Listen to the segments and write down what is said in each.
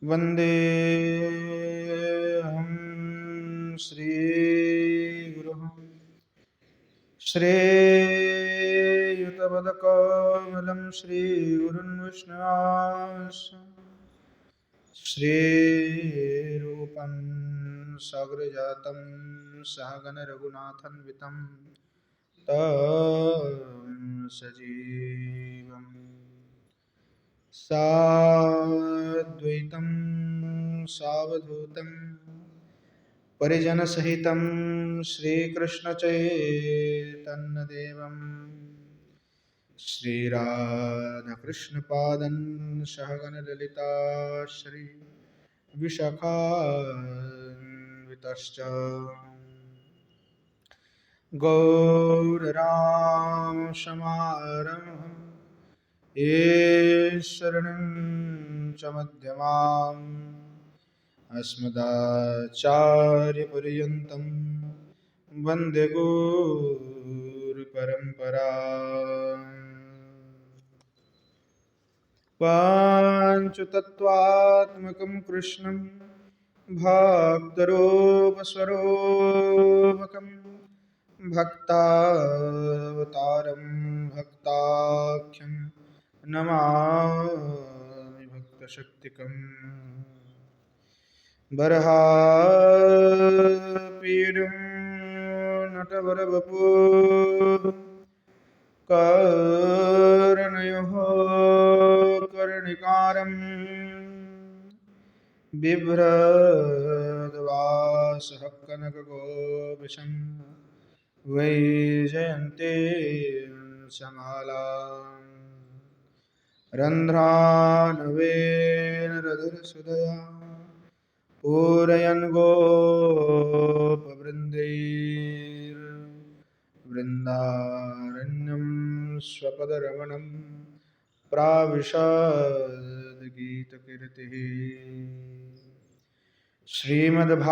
वन्देऽहं श्रीगुरुं श्रेयुतपदकमलं श्रीगुरुन् विष्णुवांश श्रीरूपं सग्रजातं सहगणरघुनाथान्वितं तं सजीवम् साद्वैतं सावधूतं परिजनसहितं श्रीकृष्णचैतन्यदेवं श्रीराधाकृष्णपादं सहगणललिता श्रीविशाखान्वितश्च गौररामशमारम्भं ईश्वरं च मध्यमाम् अस्मदाचार्यपर्यन्तं वन्दे गुरुपरम्पराम् पाञ्चतत्त्वात्मकं कृष्णं भक्तरूपस्वरूपकं भक्तावतारं भक्ताख्यं नमामि भक्तशक्तिकम् बर्हापीडं नटवरवपु कर्णयोः कर्णिकारं बिभ्रद्वासः कनकगोपीशं वैजयन्तीं समालां रन्ध्रानवेन रधिरसुधया पूरयन् गोपवृन्दैर्वृन्दारण्यं स्वपदरमणं प्राविशद्गीतकीर्तिः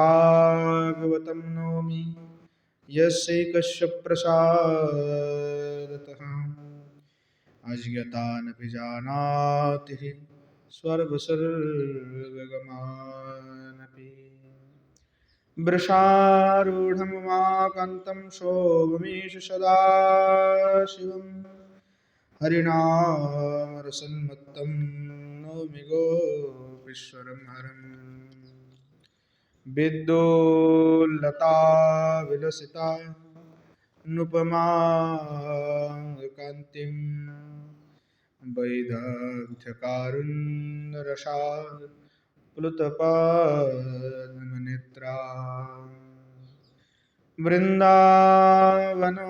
श्रीमद्भागवतं नौमि यस्यैकस्य प्रसादतः अज्ञातानपि जानाति स्वर्गसर्गगमानपि वृषारूढं माकान्तं शोभमीश सदा शिवं हरिनामरसन्मत्तं नौमि गोपीश्वरं हरं विद्युल्लता विलसिता नुपमाङ्गकान्तिं वैदग्ध्यकारुण्यरसात् प्लुतपद्मनेत्रा वृन्दावनो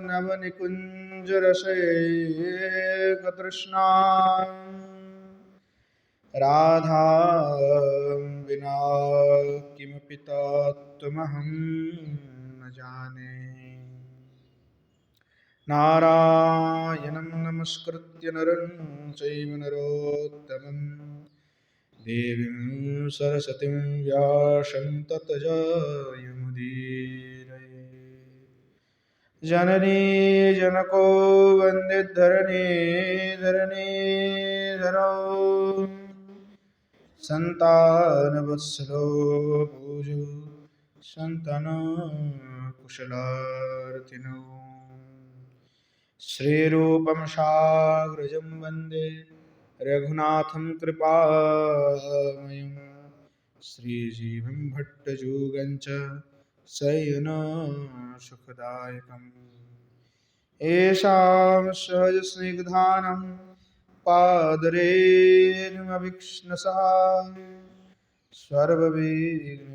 नवनिकुञ्जरसैकतृष्णा राधां विना किमपि तत्त्वमहं न जाने नारायणं नमस्कृत्य नरं चैव नरोत्तमं देवीं सरस्वतीं व्यासं ततो जयमुदीरये जननी जनको वन्दे धरणीधरो सन्तानवत्सलो पूजो सन्तानकुशलार्थिनो श्रीरूपं साग्रजं वन्दे रघुनाथं कृपामयं श्रीजीवं भट्टजुगं च शयनसुखदायकम् येषां सहजस्निग्धानं पादरेणुमभिक्ष्णसः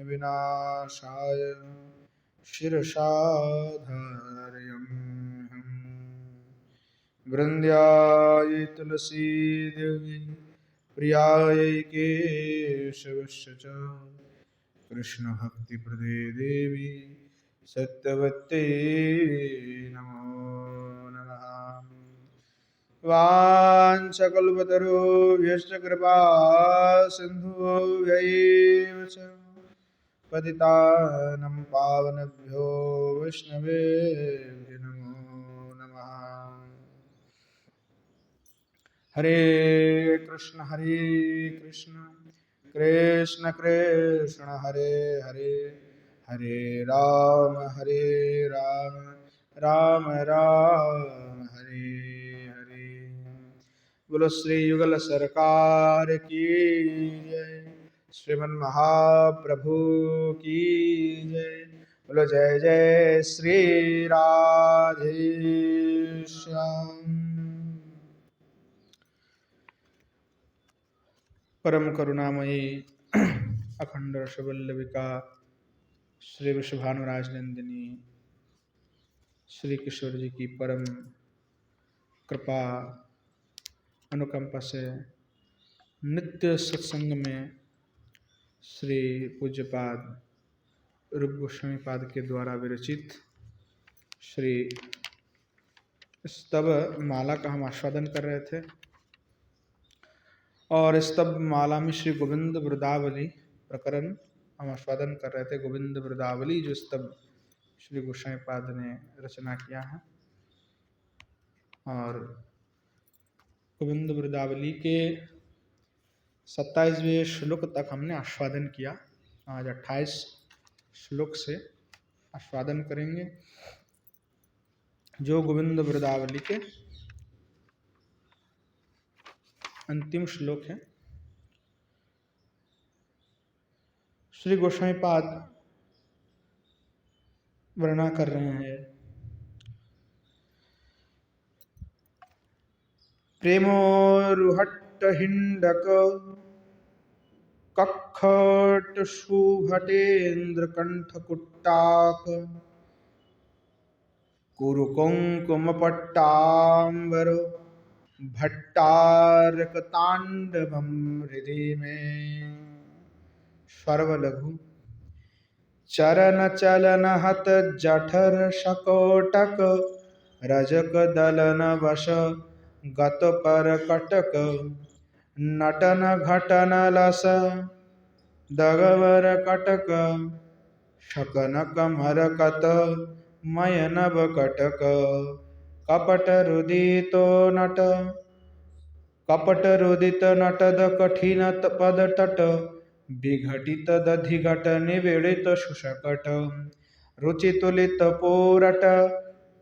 सर्वविघ्नविनाशाय शिरसा धारयाम्यहम् वृन्द्याय तुलसीदेवी प्रियायै केशवस्य च कृष्णभक्तिप्रदे देवी सत्यवत्यै नमो नमः वाञ्छकल्पतरुभ्यश्च कृपा सिन्धुभ्यैव च पतितानं पावनेभ्यो वैष्णवेभ्यो नमो नमः हरे कृष्ण कृष्ण कृष्ण हरे हरे हरे राम राम राम हरे हरे। बोलो श्री युगल सरकार की जय, श्रीमन महाप्रभु की जय। बोलो जय जय श्री राधे श्याम। परम करुणामयी अखंड रसवल्लभिका श्री वृषभानुराज नंदिनी श्री किशोर जी की परम कृपा अनुकंपा से नित्य सत्संग में श्री पूज्यपाद रूप गोस्वामी पाद के द्वारा विरचित श्री स्तव माला का हम आस्वादन कर रहे थे। और स्तव माला में श्री गोविंद वृदावली प्रकरण हम आस्वादन कर रहे थे। गोविंद वृदावली जो स्तव श्री गोस्वामी पाद ने रचना किया है, और गोविंद वृदावली के 27वें श्लोक तक हमने आस्वादन किया। आज 28 श्लोक से आस्वादन करेंगे, जो गोविंद वृदावली के अंतिम श्लोक है। श्री गोस्वामी पाद वर्णना कर रहे हैं, प्रेमोरुहट्ट हिंडक कक्खट सुभटेन्द्र कंठ कुट्टाक कुरुकुंकुम पट्टांबर भट्टारक तांडवम हृदय में सर्वलघु चरण चलन हत जठर शकोटक रजक दलन वश गत पर कटक नटन घटन लस दगवर कटक शकनक मरकत मय नभ कटक कपट रुदितो नट कपट रुदित नटद कठिन पद तट विघटित दधिघट निवेदित सुषकट रुचितुलित पोरट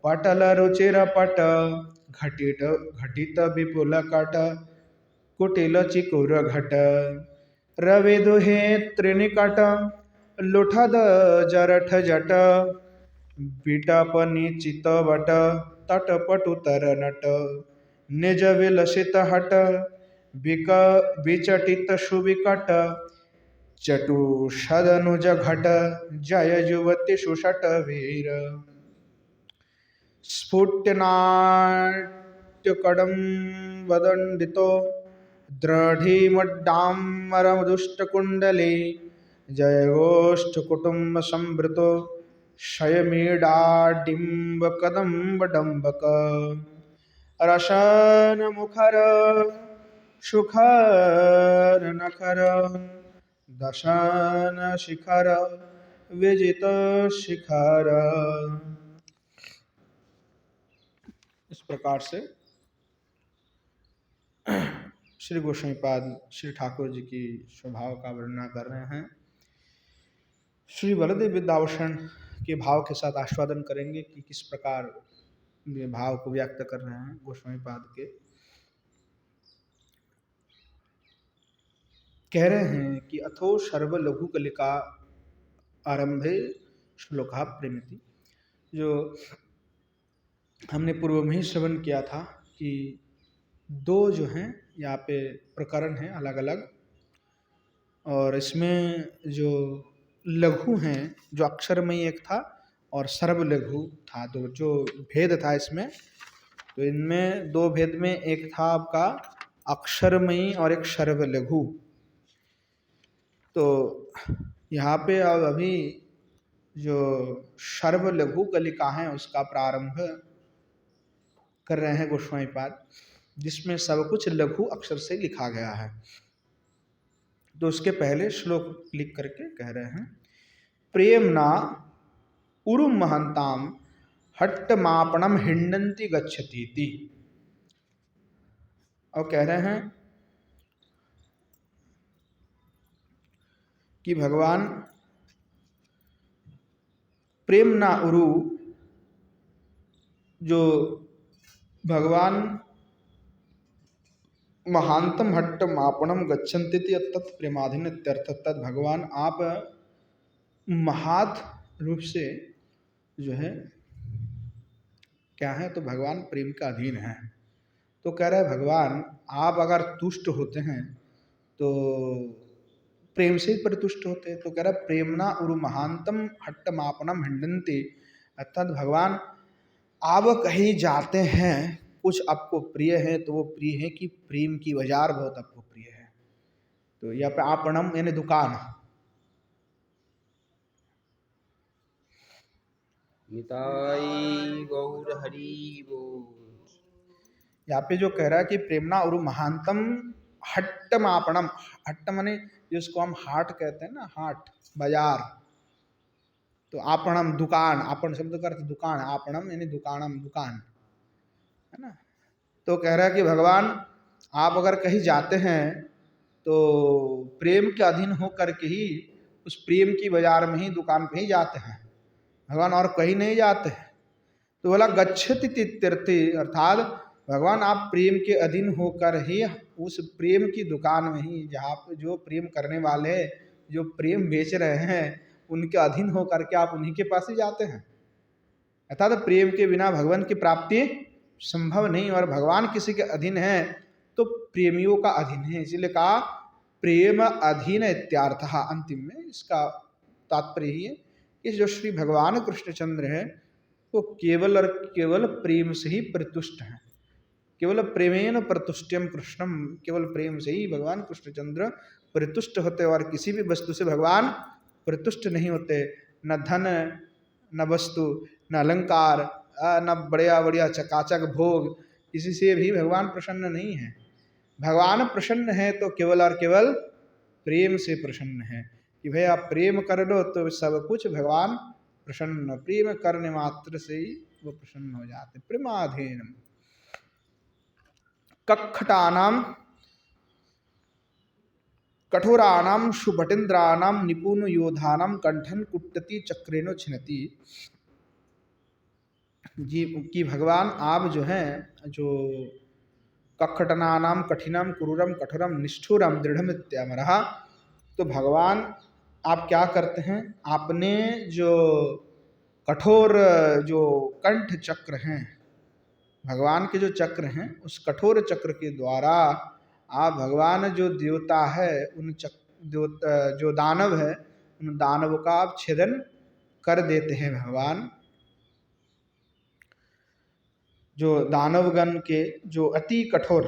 पटल रुचिर पट घटित घटित विपुल कट कुटिल चिकुर घट रवि दुहे त्रिनिकट लुठद जरठ जट बिटप निचित वट तटपटुतर नट निज विलसित हट विक विचटित सुविकट चटुषदनुज घट जय युवती सुषट वीर स्फुटनाट्य कड़म वदंडितो द्रढ़ीमड्डाम्बरमदुष्ट कुंडली जय गोष्ठ कुटुंब संवृतो शयमीडाडिम्ब कदम्ब डम्बक रसन मुखर सुखर नखर दशन शिखर विजित शिखर। इस प्रकार से श्री गोस्वामी पाद श्री ठाकुर जी की स्वभाव का वर्णन कर रहे हैं। श्री बलदेव विद्याभूषण के भाव के साथ आस्वादन करेंगे कि किस प्रकार ये भाव को व्यक्त कर रहे हैं गोस्वामी पाद के। कह रहे हैं कि अथो सर्व लघु कलिका आरंभे श्लोका प्रेमिति, जो हमने पूर्व में ही श्रवण किया था कि दो जो हैं यहाँ पे प्रकरण हैं अलग अलग, और इसमें जो लघु हैं, जो अक्षरमयी एक था और सर्वलघु था, तो जो भेद था इसमें, तो इनमें दो भेद में एक था आपका अक्षरमयी और एक सर्वलघु। तो यहाँ पे अब अभी जो सर्वलघु कलिका है उसका प्रारंभ कर रहे हैं गोस्वामी पाद, जिसमें सब कुछ लघु अक्षर से लिखा गया है। तो उसके पहले श्लोक लिख करके कह रहे हैं, प्रेमना उरुम महंताम हट्टमापणम हिंडंती गच्छतीति। और कह रहे हैं कि भगवान प्रेम ना उरु, जो भगवान महांतम हट्ट मापणम गच्छन्ति तत् प्रेमाधीन इत्यर्थ। तत् भगवान आप महात रूप से जो है क्या है, तो भगवान प्रेम का अधीन है। तो कह रहे हैं भगवान आप अगर तुष्ट होते हैं तो प्रेम से ही परितुष्ट होते हैं। तो कह रहा है प्रेमना उरु महांतम हट्ट मापनम हिंडन्ति, अर्थात भगवान आप कहीं जाते हैं कुछ आपको प्रिय है तो वो प्रिय है कि प्रेम की बाजार बहुत आपको प्रिय है। तो यहाँ पे आपणम यानी दुकान। निताई गौर हरि बोल। यहाँ पे जो कह रहा है कि प्रेमना और महानतम हट्टमापणम, हट्ट माने जिसको हम हाट कहते हैं ना, हाट बाजार, तो आपणम दुकान, आपण शब्द का अर्थ दुकान, आपणम यानी दुकानम दुकान, है ना। तो कह रहा है कि भगवान आप अगर कहीं जाते हैं तो प्रेम के अधीन होकर के ही उस प्रेम की बाजार में ही, दुकान पे ही जाते हैं भगवान, और कहीं नहीं जाते हैं। तो बोला गच्छति तीर्थी, अर्थात भगवान आप प्रेम के अधीन होकर ही उस प्रेम की दुकान में ही, जहाँ पे जो प्रेम करने वाले जो प्रेम बेच रहे हैं उनके अधीन होकर के आप उन्हीं के पास ही जाते हैं। अर्थात प्रेम के बिना भगवान की प्राप्ति संभव नहीं, और भगवान किसी के अधीन है तो प्रेमियों का अधीन है, इसीलिए कहा प्रेम अधीन इत्यार्थ। अंतिम में इसका तात्पर्य ही है कि जो श्री भगवान कृष्णचंद्र है वो केवल और केवल प्रेम से ही प्रतुष्ट हैं। केवल प्रेमेन प्रतुष्टम कृष्णम, केवल प्रेम से ही भगवान कृष्णचंद्र प्रतुष्ट होते, और किसी भी वस्तु से भगवान प्रतुष्ट नहीं होते। न धन, न वस्तु, न अलंकार, न बढ़िया बढ़िया चकाचक भोग, किसी से भी भगवान प्रसन्न नहीं है। भगवान प्रसन्न है तो केवल और केवल प्रेम से प्रसन्न है, कि भाई आप प्रेम कर लो तो सब कुछ भगवान प्रसन्न, प्रेम करने मात्र से ही वो प्रसन्न हो जाते। प्रेमाधीन कक्षटानाम कठोराणाम शुभटेन्द्राणाम निपुण योधानाम कंठन कुट्टति चक्रेनो छिनति। जी कि भगवान आप जो हैं, जो कक्षटनानाम कठिनम क्रूरम कठोरम निष्ठुरम दृढ़म इत्यामरः, तो भगवान आप क्या करते हैं, आपने जो कठोर जो कंठ चक्र हैं, भगवान के जो चक्र हैं, उस कठोर चक्र के द्वारा आप भगवान जो देवता है उन जो दानव है उन दानव का आप छेदन कर देते हैं। भगवान जो दानवगण के जो अति कठोर,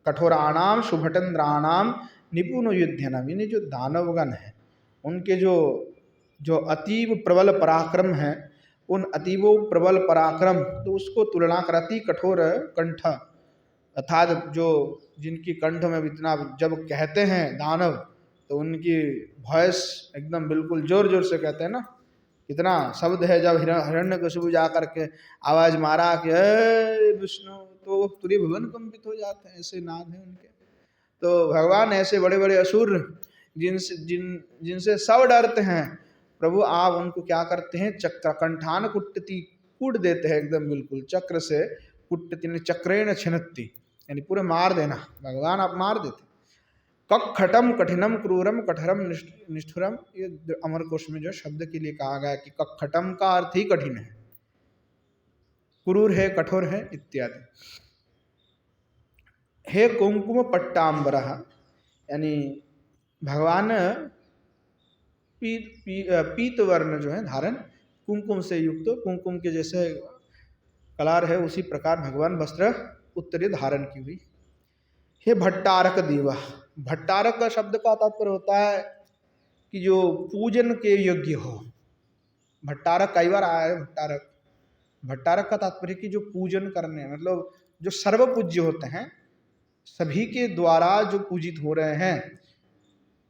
कठोराणाम शुभटेन्द्राणाम निपुण युद्धनम, यानी जो दानवगण है उनके जो अतीव प्रबल पराक्रम है, उन अतीव प्रबल पराक्रम, तो उसको तुलना कर अति कठोर कंठ, अर्थात जो जिनकी कंठ में इतना, जब कहते हैं दानव तो उनकी वॉइस एकदम बिल्कुल जोर जोर से कहते हैं ना, कितना शब्द है। जब हिरण्यकशिपु जा करके आवाज मारा कि हे विष्णु, तो पूरे भुवन कंपित हो जाते हैं, ऐसे नाद है उनके। तो भगवान ऐसे बड़े बड़े असुर जिनसे सब डरते हैं, प्रभु आप उनको क्या करते हैं, चक्र कंठान कुट्टति, कूट देते हैं एकदम बिल्कुल चक्र से, कुट्टति चक्रेण छिनत्ति, यानी पूरे मार देना, भगवान आप मार देते। कक्षटम कठिनम क्रूरम कठोरम निष्ठुरम, ये अमरकोश में जो शब्द के लिए कहा गया कि कक्षटम का अर्थ ही कठिन है, क्रूर है, कठोर है इत्यादि। हे कुंकुम पट्टाम्बरः, यानी भगवान पीत वर्ण जो है धारण, कुंकुम से युक्त, कुंकुम के जैसे कलार है उसी प्रकार भगवान वस्त्र उत्तरी धारण की हुई। हे भट्टारक देवा, भट्टारक का शब्द का तात्पर्य होता है कि जो पूजन के योग्य हो। भट्टारक कई बार आया है, भट्टारक, भट्टारक का तात्पर्य कि जो पूजन करने, मतलब जो सर्व पूज्य होते हैं, सभी के द्वारा जो पूजित हो रहे हैं,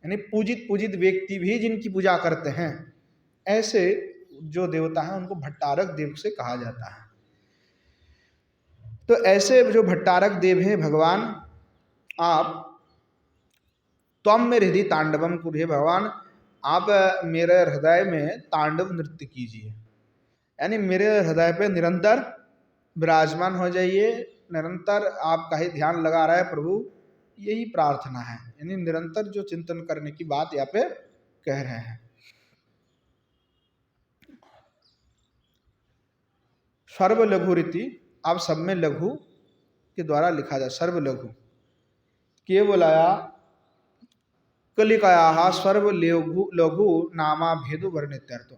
यानी पूजित व्यक्ति भी जिनकी पूजा करते हैं, ऐसे जो देवता हैं उनको भट्टारक देव से कहा जाता है। तो ऐसे जो भट्टारक देव हैं भगवान, आप त्वम में हृदय तांडवम कुरु, हे भगवान आप मेरे हृदय में तांडव नृत्य कीजिए, यानी मेरे हृदय पे निरंतर विराजमान हो जाइए, निरंतर आपका ही ध्यान लगा रहा है प्रभु, यही प्रार्थना है। यानी निरंतर जो चिंतन करने की बात यहाँ पे कह रहे हैं। सर्व लघु रीति, आप सब में लघु के द्वारा लिखा जाए, सर्व लघु केवलया कलिकाया सर्व लघु लघु नामा भेदु वर्णित्यर्थ।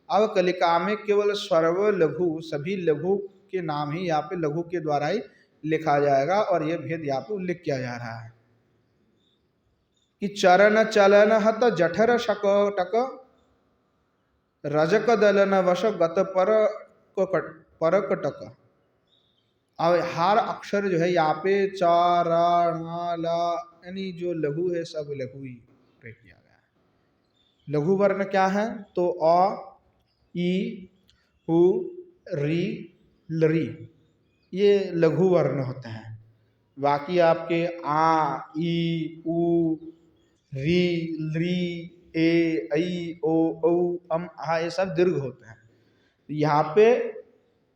अब कलिका में केवल सर्व लघु, सभी लघु के नाम ही यहाँ पे लघु के द्वारा ही लिखा जाएगा, और यह भेद यहाँ पे उल्लेख किया जा रहा है कि चरण चलन हत जठर शकटक रजक दलन वश गत परकटक। अब हर अक्षर जो है यहाँ पे चारणा यानी जो लघु है सब लघु ही प्रयोग किया गया है। लघु वर्ण क्या है? तो अ, ई, उ, री, लरी, ये लघु वर्ण होते हैं। बाकी आपके आ, ई, उ, री, लरी, ए, ऐ, ओ, औ, अम, आ, ये सब दीर्घ होते हैं। यहाँ पे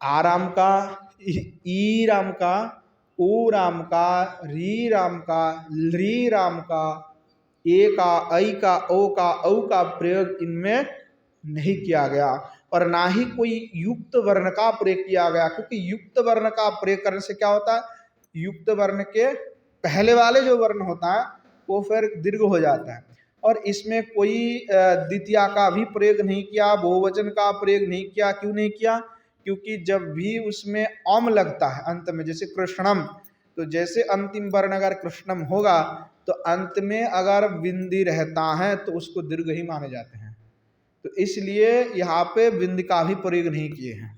आराम का, ई राम का, ओ राम का, री राम का, ली राम का, ए का, ऐ का, ओ का, औ का प्रयोग इनमें नहीं किया गया, और ना ही कोई युक्त वर्ण का प्रयोग किया गया, क्योंकि युक्त वर्ण का प्रयोग करने से क्या होता है, युक्त वर्ण के पहले वाले जो वर्ण होता है वो फिर दीर्घ हो जाता है, और इसमें कोई द्वितीया का भी प्रयोग नहीं किया, बहुवचन का प्रयोग नहीं किया। क्यों नहीं किया? क्योंकि जब भी उसमें अम लगता है अंत में, जैसे कृष्णम, तो जैसे अंतिम वर्ण अगर कृष्णम होगा तो अंत में अगर बिंदी रहता है तो उसको दीर्घ ही माने जाते हैं, तो इसलिए यहाँ पे बिंदी का भी प्रयोग नहीं किए हैं,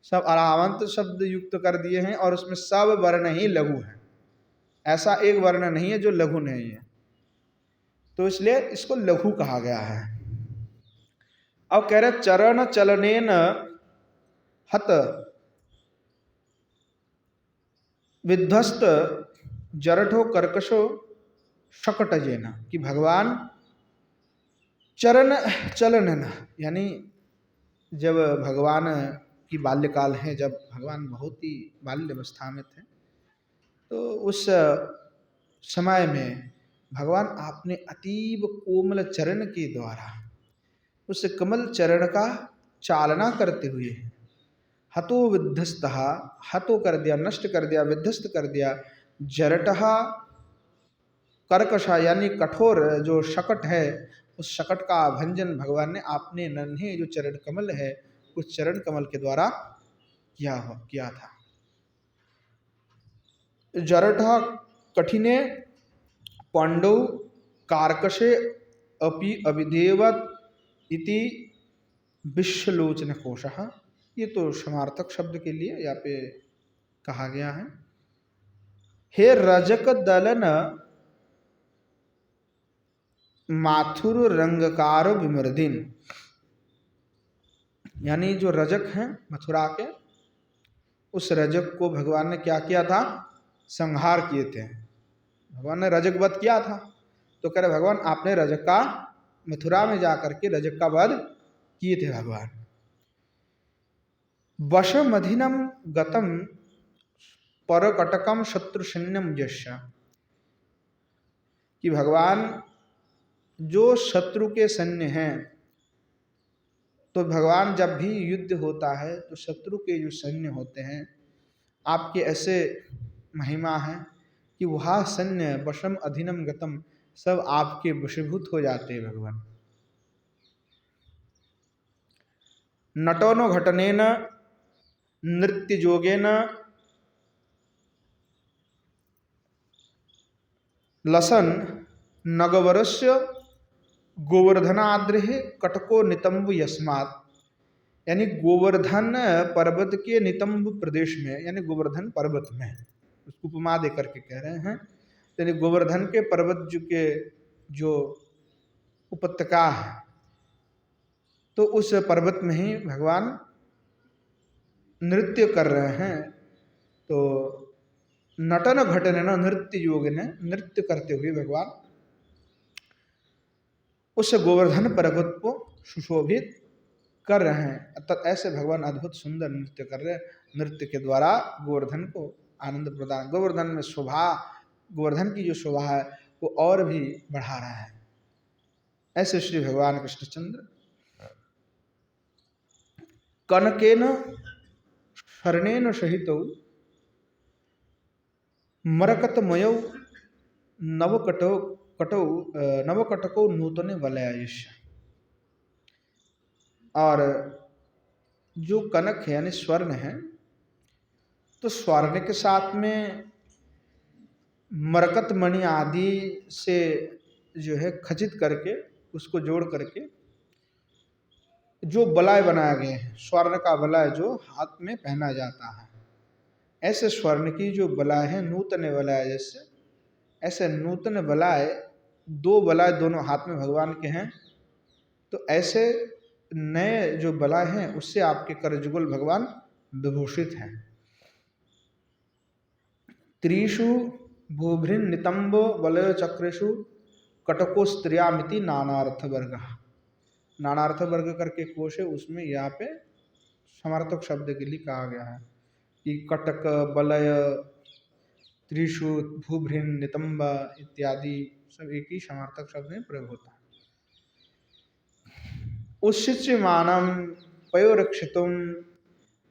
सब अरावंत शब्द युक्त कर दिए हैं, और उसमें सब वर्ण ही लघु है, ऐसा एक वर्ण नहीं है जो लघु नहीं है, तो इसलिए इसको लघु कहा गया है। अब कह रहे चरण चलनेन हत विध्वस्त जरठो कर्कशो शकटजेना, कि भगवान चरण चलन, यानी जब भगवान की बाल्यकाल है, जब भगवान बहुत ही बाल्य अवस्था में थे, तो उस समय में भगवान अपने अतीब कोमल चरण के द्वारा उस कमल चरण का चालना करते हुए हतो विध्वस्त, हतो कर दिया, नष्ट कर दिया, विध्वस्त कर दिया, जरटहा कर्कशा यानी कठोर जो शकट है, उस शकट का भंजन भगवान ने अपने नन्हे जो चरण कमल है उस चरण कमल के द्वारा किया था। जरटहा कठिने पांडव कार्कशे अपि अभिदेवत इति विश्वलोचन कोशः, ये तो समार्थक शब्द के लिए यहाँ पे कहा गया है। हे रजक दलन माथुर रंगकार विमर्दिन, यानी जो रजक हैं मथुरा के, उस रजक को भगवान ने क्या किया था? संहार किए थे, भगवान ने रजक वध किया था, तो कह रहे भगवान आपने रजक का, मथुरा में जाकर के रजक का वध किए थे भगवान। वशमधिनम गतम परकटकम शत्रुशन्यम यश्य, कि भगवान जो शत्रु के सैन्य हैं, तो भगवान जब भी युद्ध होता है तो शत्रु के जो सैन्य होते हैं, आपके ऐसे महिमा है कि वह सैन्य वशम अधीनम गतम, सब आपके वशीभूत हो जाते हैं भगवान। नटोनो घटनेन नृत्य जोगेन लसन नगवरस्य गोवर्धनाद्रिः कटको नितंब यस्मात्, यानी गोवर्धन पर्वत के नितंब प्रदेश में, यानी गोवर्धन पर्वत में, उसको उपमा दे करके कह रहे हैं, यानी गोवर्धन के पर्वत के जो उपत्यका है, तो उस पर्वत में ही भगवान नृत्य कर रहे हैं। तो नटन घटन, नृत्य योग ने नृत्य करते हुए भगवान उस गोवर्धन पर्वत को सुशोभित कर रहे हैं। अर्थात ऐसे भगवान अद्भुत सुंदर नृत्य कर रहे हैं। नृत्य के द्वारा गोवर्धन को आनंद प्रदान, गोवर्धन में शोभा, गोवर्धन की जो शोभा है वो और भी बढ़ा रहा है। ऐसे श्री भगवान कृष्णचंद्र कनकेन शरणेन सहित मरकतमयौ नवकटको नूतने वलयायुष। और जो कनक है यानी स्वर्ण है, तो स्वर्ण के साथ में मरकत मणि आदि से जो है खचित करके उसको जोड़ करके जो बलाय बनाया गया है, स्वर्ण का बलाय जो हाथ में पहना जाता है, ऐसे स्वर्ण की जो बलाय है नूतन बलाय, जैसे ऐसे नूतन बलाय, दो बलाय दोनों हाथ में भगवान के हैं, तो ऐसे नए जो बलाय हैं उससे आपके करजुगल भगवान विभूषित हैं। त्रिषु भूभृन नितंबो वलय चक्रेषु कटको स्त्रियामिति नानार्थ वर्ग। नानार्थ वर्ग करके कोश है, उसमें यहाँ पे समर्थक शब्द के लिए कहा गया है कि कटक, बलय, त्रिषु, भूभृन, नितंब इत्यादि सब एक ही समर्थक शब्द में प्रयोग होता है। उच्छिच्यमानं पयोरक्षितुं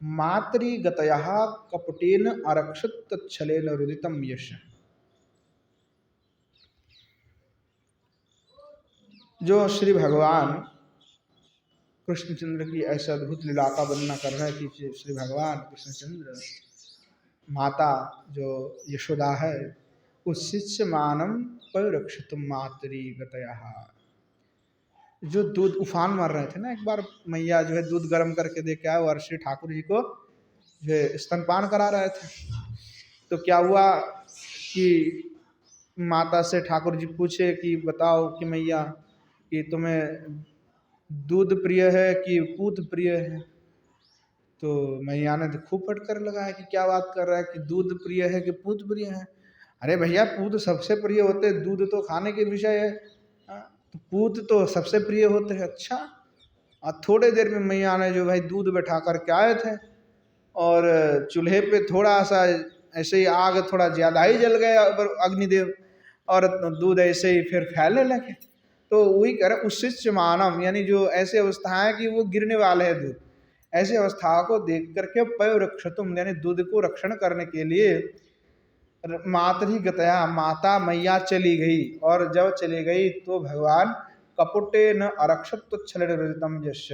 मातृगतयः कपटेन आरक्षित तच्छलेन रुदितं यश। जो श्री भगवान कृष्णचंद्र की ऐसे अद्भुत लीला का वर्णन कर रहे हैं कि श्री भगवान कृष्णचंद्र माता जो यशोदा है, उच्छिच्यमानं पयोरक्षितुं मातृगतयः, जो दूध उफान मार रहे थे ना, एक बार मैया जो है दूध गर्म करके दे के आए और श्री ठाकुर जी को जो है स्तनपान करा रहे थे। तो क्या हुआ कि माता से ठाकुर जी पूछे कि बताओ कि मैया कि तुम्हें दूध प्रिय है कि पूत प्रिय है। तो मैया ने तो खूब फटकर लगाया कि क्या बात कर रहा है कि दूध प्रिय है कि पूत प्रिय है। अरे भैया, पूत सबसे प्रिय होते, दूध तो खाने के विषय है, तो पूत तो सबसे प्रिय होते हैं। अच्छा, और थोड़े देर में मैया ने जो भाई दूध बैठा करके आए थे और चूल्हे पे थोड़ा सा ऐसे ही आग थोड़ा ज़्यादा ही जल गया अग्निदेव, और दूध ऐसे ही फिर फैलने लगे। तो वही कह रहे उच्छिच्य मानम, यानी जो ऐसी अवस्था है कि वो गिरने वाले हैं दूध, ऐसी अवस्था को देख करके पयोरक्षितुम, यानी दूध को रक्षण करने के लिए मातरी गतया, माता मैया चली गई। और जब चली गई तो भगवान कपटे न अरक्षत छलन रजतम यश,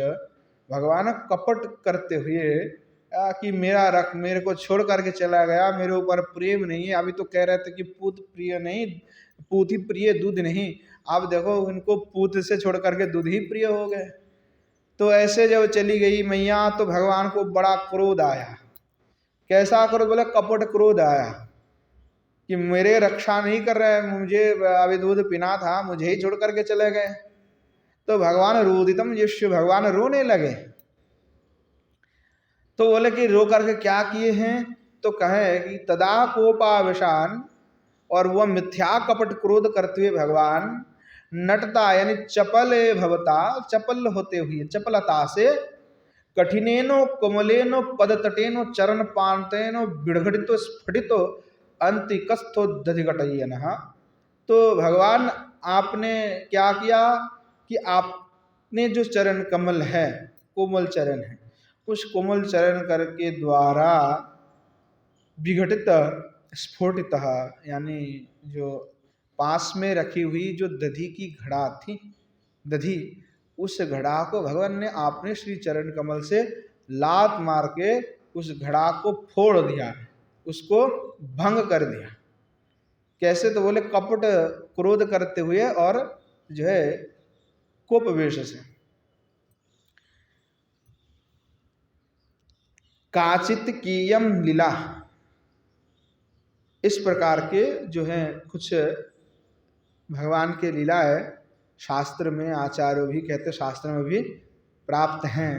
भगवान कपट करते हुए कि मेरे को छोड़ करके चला गया, मेरे ऊपर प्रेम नहीं है। अभी तो कह रहे थे कि पूत प्रिय नहीं, पूत ही प्रिय दूध नहीं, अब देखो उनको पूत से छोड़ करके दूध ही प्रिय हो गए। तो ऐसे जब चली गई मैया तो भगवान को बड़ा क्रोध आया। कैसा क्रोध? बोले कपट क्रोध आया कि मेरे रक्षा नहीं कर रहे हैं, मुझे अभी दूध पीना था, मुझे ही छोड़ करके चले गए। तो भगवान रोदितम यश, भगवान रोने लगे। तो बोले कि रो करके क्या किए हैं? तो कहे कि तदा कोपावशान, और वह मिथ्या कपट क्रोध करते हुए भगवान नटता यानी चपल भवता, चपल होते हुए, चपलता से कठिनेनो कोमलेनो पदतटेनो चरण पांतेनो बिड़घटितो स्फटितो अंतिकस्थो दधिघटयन। तो भगवान आपने क्या किया कि आपने जो चरण कमल है, कोमल चरण है, उस कोमल चरण कर के द्वारा विघटित स्फोटित, यानी जो पास में रखी हुई जो दधी की घड़ा थी, दधी, उस घड़ा को भगवान ने आपने श्री चरण कमल से लात मार के उस घड़ा को फोड़ दिया, उसको भंग कर दिया। कैसे? तो बोले कपट क्रोध करते हुए और जो है कोप वेश से। काचित कीयम लीला, इस प्रकार के जो है कुछ भगवान के लीला है, शास्त्र में आचार्य भी कहते, शास्त्र में भी प्राप्त हैं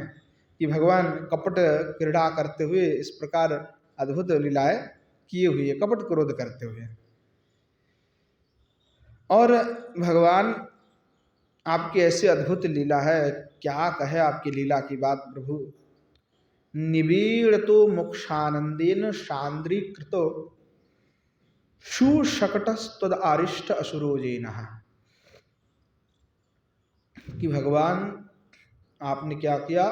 कि भगवान कपट क्रीड़ा करते हुए इस प्रकार अद्भुत लीलाएं किए हुए, कपट क्रोध करते हुए। और भगवान आपकी ऐसी अद्भुत लीला है, क्या कहे आपकी लीला की बात प्रभु। निबीड़ तो मोक्षानंदेन सांद्रीकृतो सुशकटस्तद आरिष्ट असुरोजेन। कि भगवान आपने क्या किया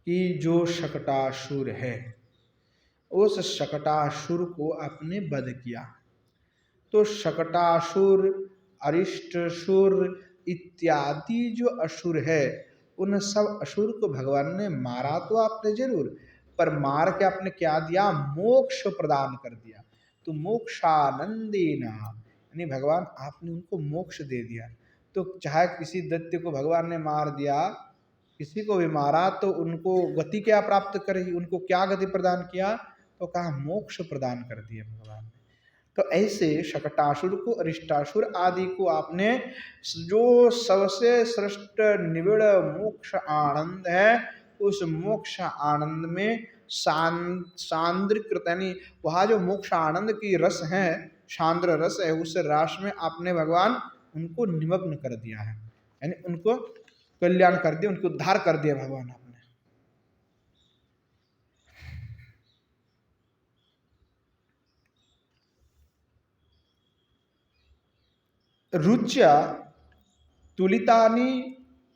कि जो शकटासुर है उस शकटासुर को आपने वध किया। तो शकटासुर, अरिष्टसुर इत्यादि जो असुर है उन सब असुर को भगवान ने मारा तो आपने जरूर, पर मार के आपने क्या दिया, मोक्ष प्रदान कर दिया। तो मोक्षानंदेना यानी भगवान आपने उनको मोक्ष दे दिया। तो चाहे किसी दैत्य को भगवान ने मार दिया, किसी को भी मारा, तो उनको गति क्या प्राप्त करेगी, उनको क्या गति प्रदान किया, तो कहा मोक्ष प्रदान कर दिया भगवान ने। तो ऐसे शकटासुर को, अरिष्टासुर आदि को आपने जो सबसे श्रेष्ठ निबिड़ मोक्ष आनंद है उस मोक्ष आनंद में सांद्रीकृत यानी वहाँ जो मोक्ष आनंद की रस है, सांद्र रस है, उस रस में आपने भगवान उनको निमग्न कर दिया है, यानी उनको कल्याण कर दिया, उनको उद्धार कर दिया भगवान आपने। रुच्या तुलितानि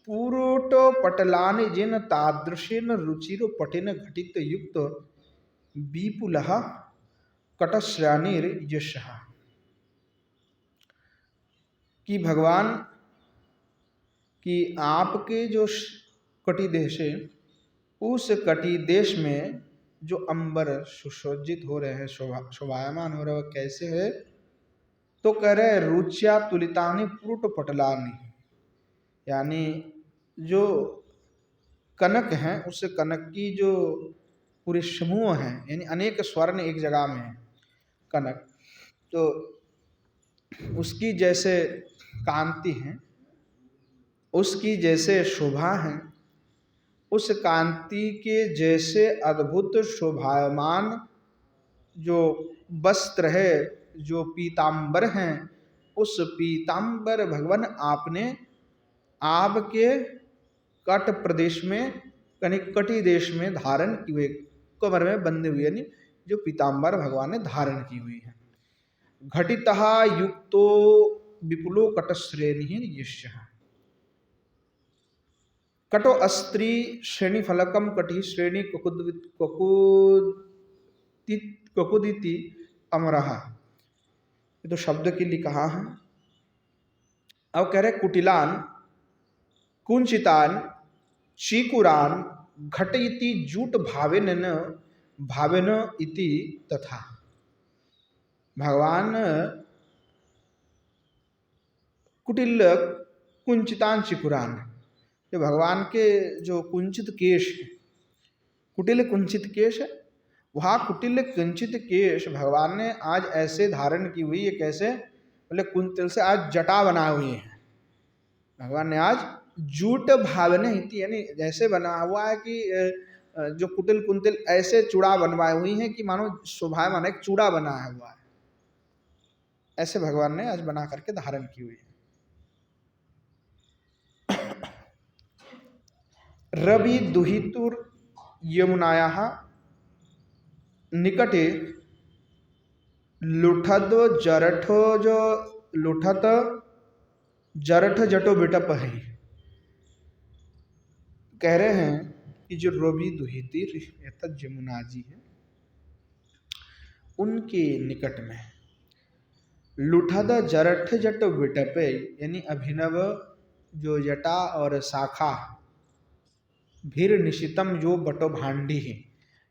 पूरोटपटलानि जेन तादृशेन रुचिरो पटेन घटित युक्त विपुलः कटश्रेणीर्यशः। कि भगवान कि आपके जो कटी देश है उस कटी देश में जो अंबर सुशोभित हो रहे हैं, शोभायमान हो रहे हैं, कैसे है, तो कह रहे रुच्या तुलितानि पूरोटपटलानि, यानी जो कनक हैं उस कनक की जो पूरे समूह हैं, यानी अनेक स्वर्ण एक जगह में है कनक, तो उसकी जैसे कांति है, उसकी जैसे शोभा है, उस कांति के जैसे अद्भुत शोभायमान जो वस्त्र है, जो पीतांबर हैं, उस पीतांबर भगवान आपने आपके कट प्रदेश में यानी कटी देश में धारण की हुई, कमर में बंधे हुए, यानी जो पीतांबर भगवान ने धारण की हुई है। घटितः युक्तो विपुलो कटश्रेणी यश्य। कटो अस्त्री श्रेणी फलकम कटि श्रेणी ककुदिति अमरहा। ये तो शब्द के लिए कहा है। अब कह रहे कुटिलान कुंचितान चीकुरान घटयति जूट भावेन न भावेन इति तथा। भगवान कुटिल कुंचितान चिकुरान, जो भगवान के जो कुंचित केश है, कुटिल कुंचित केश है, वहाँ कुटिल कुंचित केश भगवान ने आज ऐसे धारण की हुई है, कैसे बोले कुंतल से आज जटा बनाए हुए हैं भगवान ने आज जूट भावने ही, यानी जैसे बना हुआ है कि जो कुटिल कुंतिल ऐसे चूड़ा बनवाए हुई हैं कि मानो शोभायमान एक चूड़ा बना हुआ है, ऐसे भगवान ने आज बना करके धारण की हुई है। रवि दुहितुर यमुनायाः निकटे लुठद जरठो जो लुठत जरठ जटो बिटप है। कह रहे हैं कि जो रवि दुहिती यमुना जी है उनके निकट में लुठद जरठ जटो बिटपे, यानी अभिनव जो जटा और शाखा, भीर निशितम जो बटो भांडी है,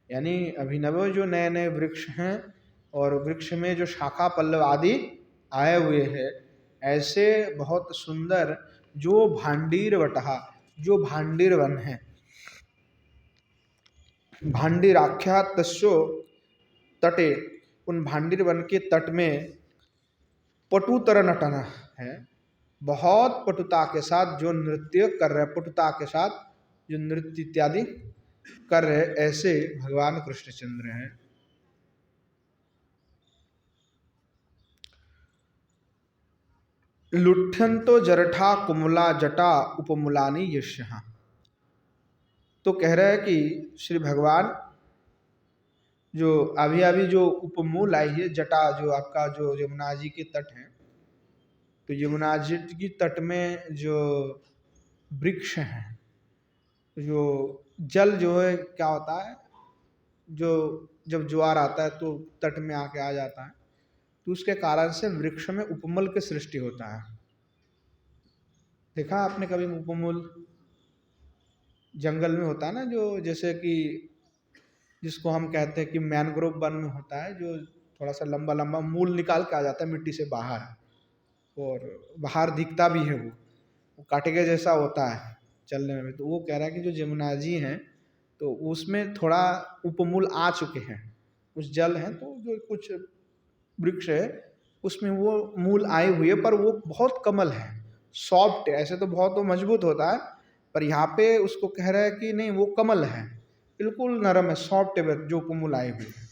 यानी अभिनव जो नए नए वृक्ष हैं और वृक्ष में जो शाखा पल्लव आदि आए हुए हैं, ऐसे बहुत सुंदर जो भांडीर वटहा, जो भांडीर वन है, भांडीराख्या तस्यो तटे, उन भांडीर वन के तट में पटुतर नटना है, बहुत पटुता के साथ जो नृत्य कर रहे, पटुता के साथ जो नृत्य इत्यादि कर रहे, ऐसे भगवान कृष्णचंद्र हैं। लुठ्यंतो जरठा कुमला जटा उपमुलानी यश्यः। तो कह रहे हैं कि श्री भगवान जो अभी अभी जो उपमूल आई है जटा, जो आपका जो यमुना जी के तट है, तो यमुना जी की तट में जो वृक्ष हैं, जो जल जो है क्या होता है, जो जब ज्वार आता है तो तट में आके आ जाता है, तो उसके कारण से वृक्ष में उपमल की सृष्टि होता है। देखा आपने कभी उपमूल? जंगल में होता है ना, जो जैसे कि जिसको हम कहते हैं कि मैनग्रोव वन में होता है, जो थोड़ा सा लंबा लंबा मूल निकाल के आ जाता है मिट्टी से बाहर, और बाहर दिखता भी है, वो काटेगे जैसा होता है चलने में। तो वो कह रहा है कि जो यमुना जी हैं तो उसमें थोड़ा उपमूल आ चुके हैं, कुछ जल हैं, तो जो कुछ वृक्ष है उसमें वो मूल आए हुए, पर वो बहुत कमल है, सॉफ्ट है। ऐसे तो बहुत वो मजबूत होता है, पर यहाँ पे उसको कह रहा है कि नहीं, वो कमल है, बिल्कुल नरम है, सॉफ्ट है, जो उपमूल आए हुए हैं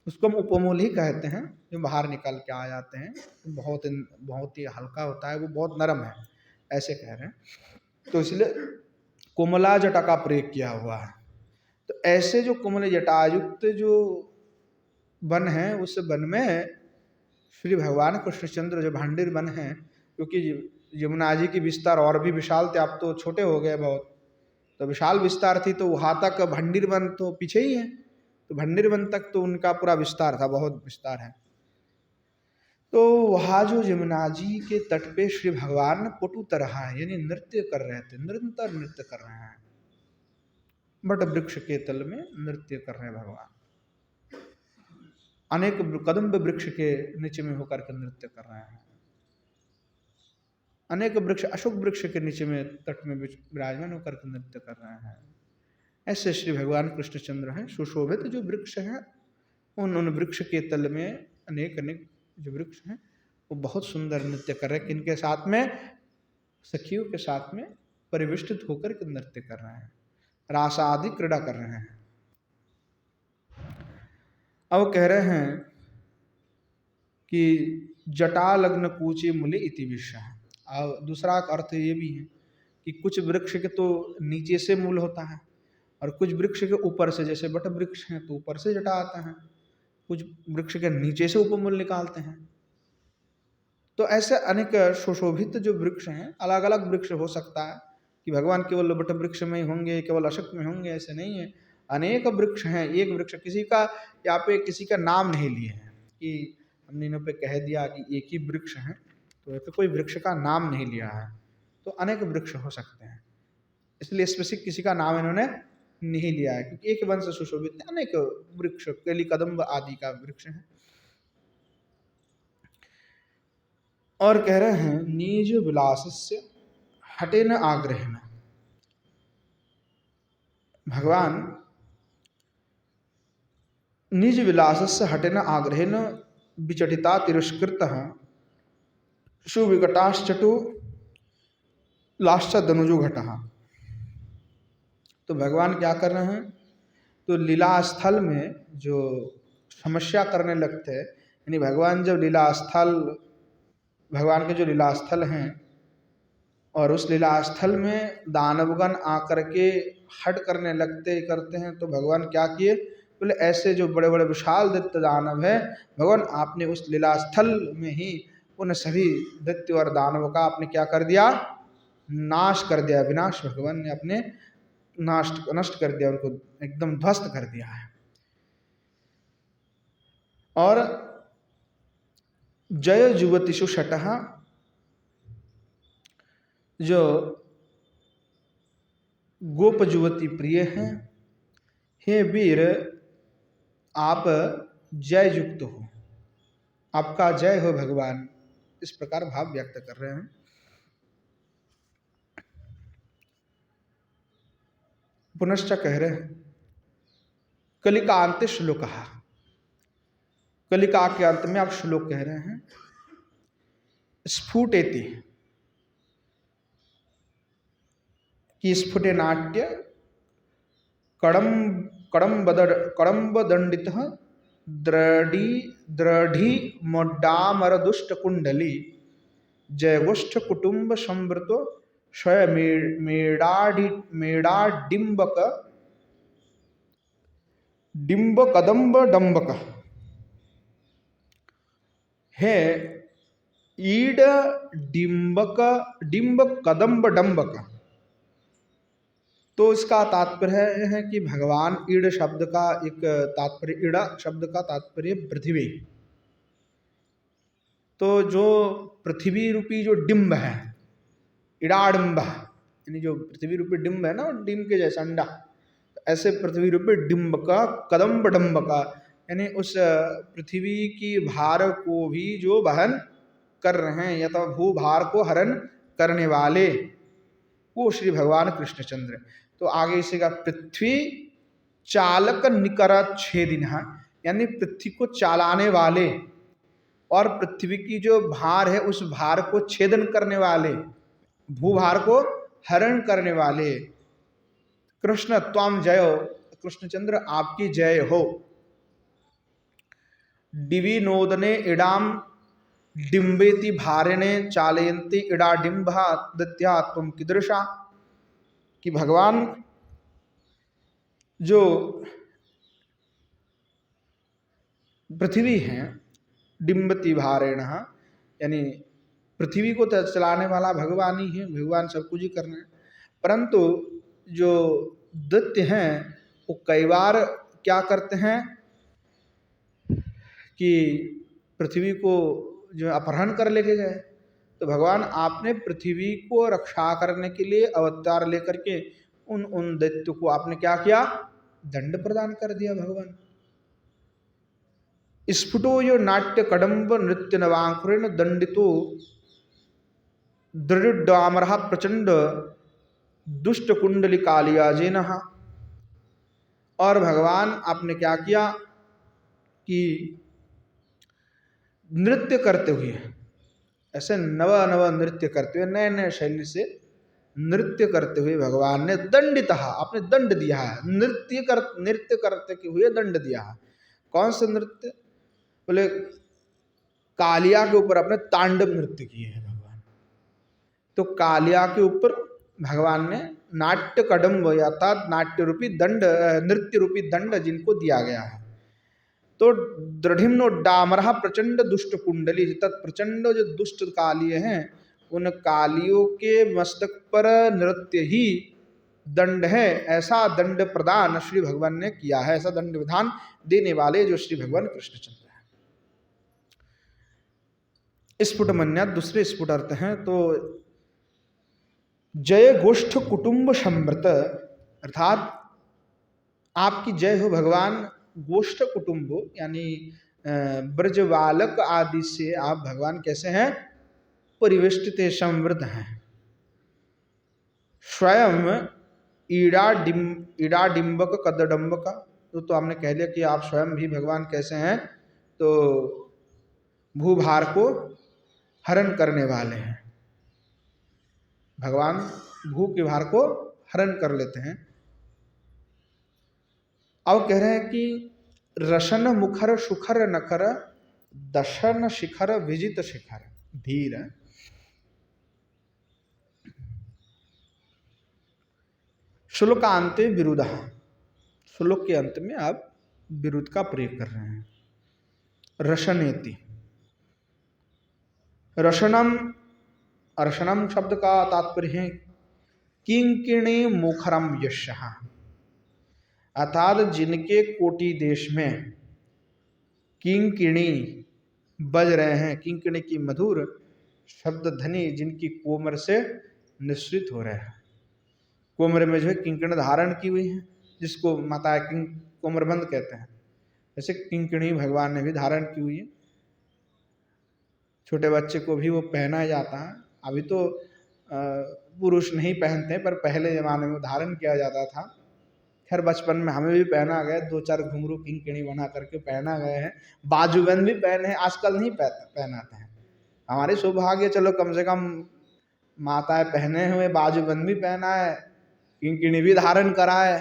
उसको हम उपमूल ही कहते हैं। जो बाहर निकल के आ जाते हैं, बहुत बहुत ही हल्का होता है, वो बहुत नरम है, ऐसे कह रहे हैं। तो इसलिए कोमला जटा का प्रयोग किया हुआ है। तो ऐसे जो कोमल जटायुक्त जो वन है, उस वन में श्री भगवान कृष्णचंद्र जो भांडिर वन है, क्योंकि यमुना जी की विस्तार और भी विशाल थे, आप तो छोटे हो गए बहुत, तो विशाल विस्तार थी, तो वहाँ तक भंडिर वन तो पीछे ही है, तो भंडिर वन तक तो उनका पूरा विस्तार था, बहुत विस्तार है। तो वहाँ जो यमुना जी के तट पे श्री भगवान पटुत रहा है, यानी नृत्य कर रहे थे, निरंतर नृत्य कर रहे हैं, बट वृक्ष के तल में नृत्य कर रहे हैं भगवान, अनेक कदम्ब वृक्ष के नीचे में होकर के नृत्य कर रहे हैं, अनेक वृक्ष अशोक वृक्ष के नीचे में तट में विराजमान होकर के नृत्य कर रहे हैं। ऐसे श्री भगवान कृष्णचंद्र हैं, सुशोभित जो वृक्ष हैं, उन वृक्ष के तल में अनेक अनेक जो वृक्ष हैं वो बहुत सुंदर नृत्य कर रहे हैं, किनके साथ में? सखियों के साथ में परिविष्टित होकर के नृत्य कर रहे हैं, रासादि क्रीड़ा कर रहे हैं। अब कह रहे हैं कि जटा लग्न कूचे मूले इति विषय। और दूसरा अर्थ ये भी है कि कुछ वृक्ष के तो नीचे से मूल होता है, और कुछ वृक्ष के ऊपर से, जैसे बट वृक्ष हैं तो ऊपर से जटा आता है, कुछ वृक्ष के नीचे से उपमूल निकालते हैं। तो ऐसे अनेक सुशोभित जो वृक्ष हैं, अलग अलग वृक्ष हो सकता है कि भगवान केवल बट वृक्ष में ही होंगे, केवल अशोक में होंगे, ऐसे नहीं है, अनेक वृक्ष हैं। एक वृक्ष किसी का यहाँ पे किसी का नाम नहीं लिए हैं कि हमने इन्हों पे कह दिया कि एक ही वृक्ष है, तो यहाँ पे कोई वृक्ष का नाम नहीं लिया है, तो अनेक वृक्ष हो सकते हैं, इसलिए स्पेसिफिक किसी का नाम इन्होंने नहीं लिया है, क्योंकि एक वन से सुशोभित अनेक वृक्ष, केली कदम्ब आदि का वृक्ष है। और कह रहे हैं निज विलासस्य हटेन आग्रहेण। भगवान निज विलासस्य हटेन आग्रहेण विचटिता तिरस्कृतः सुविकटाश्चटु लाश्च दनुजो घटः। तो भगवान क्या कर रहे हैं? तो लीला स्थल में जो समस्या करने लगते हैं, यानी भगवान जब लीला स्थल, भगवान के जो लीला स्थल हैं, और उस लीला स्थल में दानवगण आकर के हट करने लगते करते हैं, तो भगवान क्या किए? बोले ऐसे जो बड़े बड़े विशाल दैत्य दानव है, भगवान आपने उस लीला स्थल में ही उन सभी दैत्य और दानव का आपने क्या कर दिया? नाश कर दिया, विनाश भगवान ने अपने नष्ट कर दिया, उनको एकदम ध्वस्त कर दिया है। और जय युवतिषु शटः, जो गोप युवती प्रिय हैं, हे वीर आप जय युक्त हो, आपका जय हो भगवान, इस प्रकार भाव व्यक्त कर रहे हैं। पुनश्च कह रहे हैं कलिकांत श्लोक, कलिका के अंत में आप श्लोक कह रहे हैं स्फुटेति, कि स्फुटे नाट्य कड़म्ब दंडित द्रढ़ी मोड्डामर दुष्ट कुंडली जयगोष्ठ कुटुंब संवृतो स्वयं मेड़ाडिंबक डिंब कदम्ब डंबक है। ईड डिंबक डिंब कदम्ब डंबक। तो इसका तात्पर्य है कि भगवान, ईड़ शब्द का एक तात्पर्य, ईड़ा शब्द का तात्पर्य पृथ्वी। तो जो पृथ्वी रूपी जो डिंब है, इड़ाडिंब, यानी जो पृथ्वी रूपी डिंब है ना, डिंब के जैसा अंडा, ऐसे पृथ्वी रूपी डिंब का कदम्ब डंब का, यानी उस पृथ्वी की भार को भी जो वहन कर रहे हैं या तो भूभार को हरण करने वाले, वो श्री भगवान कृष्णचंद्र। तो आगे इसे का पृथ्वी चालक निकर छेदिन, यानी पृथ्वी को चालाने वाले और पृथ्वी की जो भार है उस भार को छेदन करने वाले, भूभार को हरण करने वाले। कृष्ण त्वाम जयो, कृष्णचंद्र आपकी जय हो। दिवि नोदने इडाम डिंबेति भारिणे चालयन्ति इडा डिंबा दत्या तुम कीदृशा। कि भगवान जो पृथ्वी है, डिंबति भारेण, यानी पृथ्वी को चलाने वाला भगवान ही है, भगवान सब कुछ ही करना है। परंतु जो दैत्य हैं वो कई बार क्या करते हैं कि पृथ्वी को जो अपहरण कर लेके गए। तो भगवान आपने पृथ्वी को रक्षा करने के लिए अवतार लेकर के उन दैत्यों को आपने क्या किया, दंड प्रदान कर दिया। भगवान स्फुटो यो नाट्य कदम्ब नृत्य नवांकुरेण दंडितो दृढ़ प्रचंड दुष्ट कुंडली कालियाजेन। और भगवान आपने क्या किया कि नृत्य करते हुए, ऐसे नव नव नृत्य करते हुए, नए नए शैली से नृत्य करते हुए भगवान ने दंडित, आपने दंड दिया है, नृत्य करते हुए दंड दिया है। कौन सा नृत्य? बोले कालिया के ऊपर अपने तांडव नृत्य किए हैं भगवान। तो कालिया के ऊपर भगवान ने नाट्य कदम्ब अर्थात नाट्य रूपी दंड, नृत्य रूपी दंड जिनको दिया गया है। तो दृढ़िम्नो डामरहा प्रचंड दुष्ट कुंडली, प्रचंड जो दुष्ट कालिय हैं उन कालियों के मस्तक पर नृत्य ही दंड है। ऐसा दंड प्रदान श्री भगवान ने किया है, ऐसा दंड विधान देने वाले जो श्री भगवान कृष्णचंद्र है। स्फुटमन्या दूसरे स्फुट अर्थ हैं। तो जय गोष्ठ कुटुंब समृत, अर्थात आपकी जय हो भगवान गोष्ठ कुटुंब, यानी ब्रजबालक आदि से आप भगवान कैसे हैं, परिवेष्टित समृद्ध हैं। स्वयं ईड़ा डिंबक कदडंबक, तो हमने कह लिया कि आप स्वयं भी भगवान कैसे हैं, तो भूभार को हरण करने वाले हैं। भगवान भू के भार को हरण कर लेते हैं। अब कह रहे हैं कि रसन मुखर सुखर नखर दशन शिखर विजित शिखर धीर। श्लोकांते विरुद्ध, श्लोक के अंत में आप विरुद्ध का प्रयोग कर रहे हैं। रसनेति, रसनम, रसनम शब्द का तात्पर्य है किंकिणी मुखरम यशः, अर्थात जिनके कोटि देश में किंकिणी बज रहे हैं, किंकिणी की मधुर शब्द ध्वनि जिनकी कोमर से निश्रित हो रहे हैं। कोमर में जो है किंकिणी धारण की हुई है, जिसको माता कोमरबंद कहते हैं, ऐसे किंकिणी भगवान ने भी धारण की हुई है। छोटे बच्चे को भी वो पहनाया जाता है। अभी तो पुरुष नहीं पहनते, पर पहले जमाने में धारण किया जाता था। खैर बचपन में हमें भी पहना गया, 2-4 घुंघरू किंकिणी बना करके पहना गए हैं। बाजूबंद भी पहने हैं, आजकल नहीं पहनाते हैं। हमारे सौभाग्य, चलो कम से कम माताएं पहने हुए बाजूबंद भी पहना है, किंकिणी भी धारण कराए,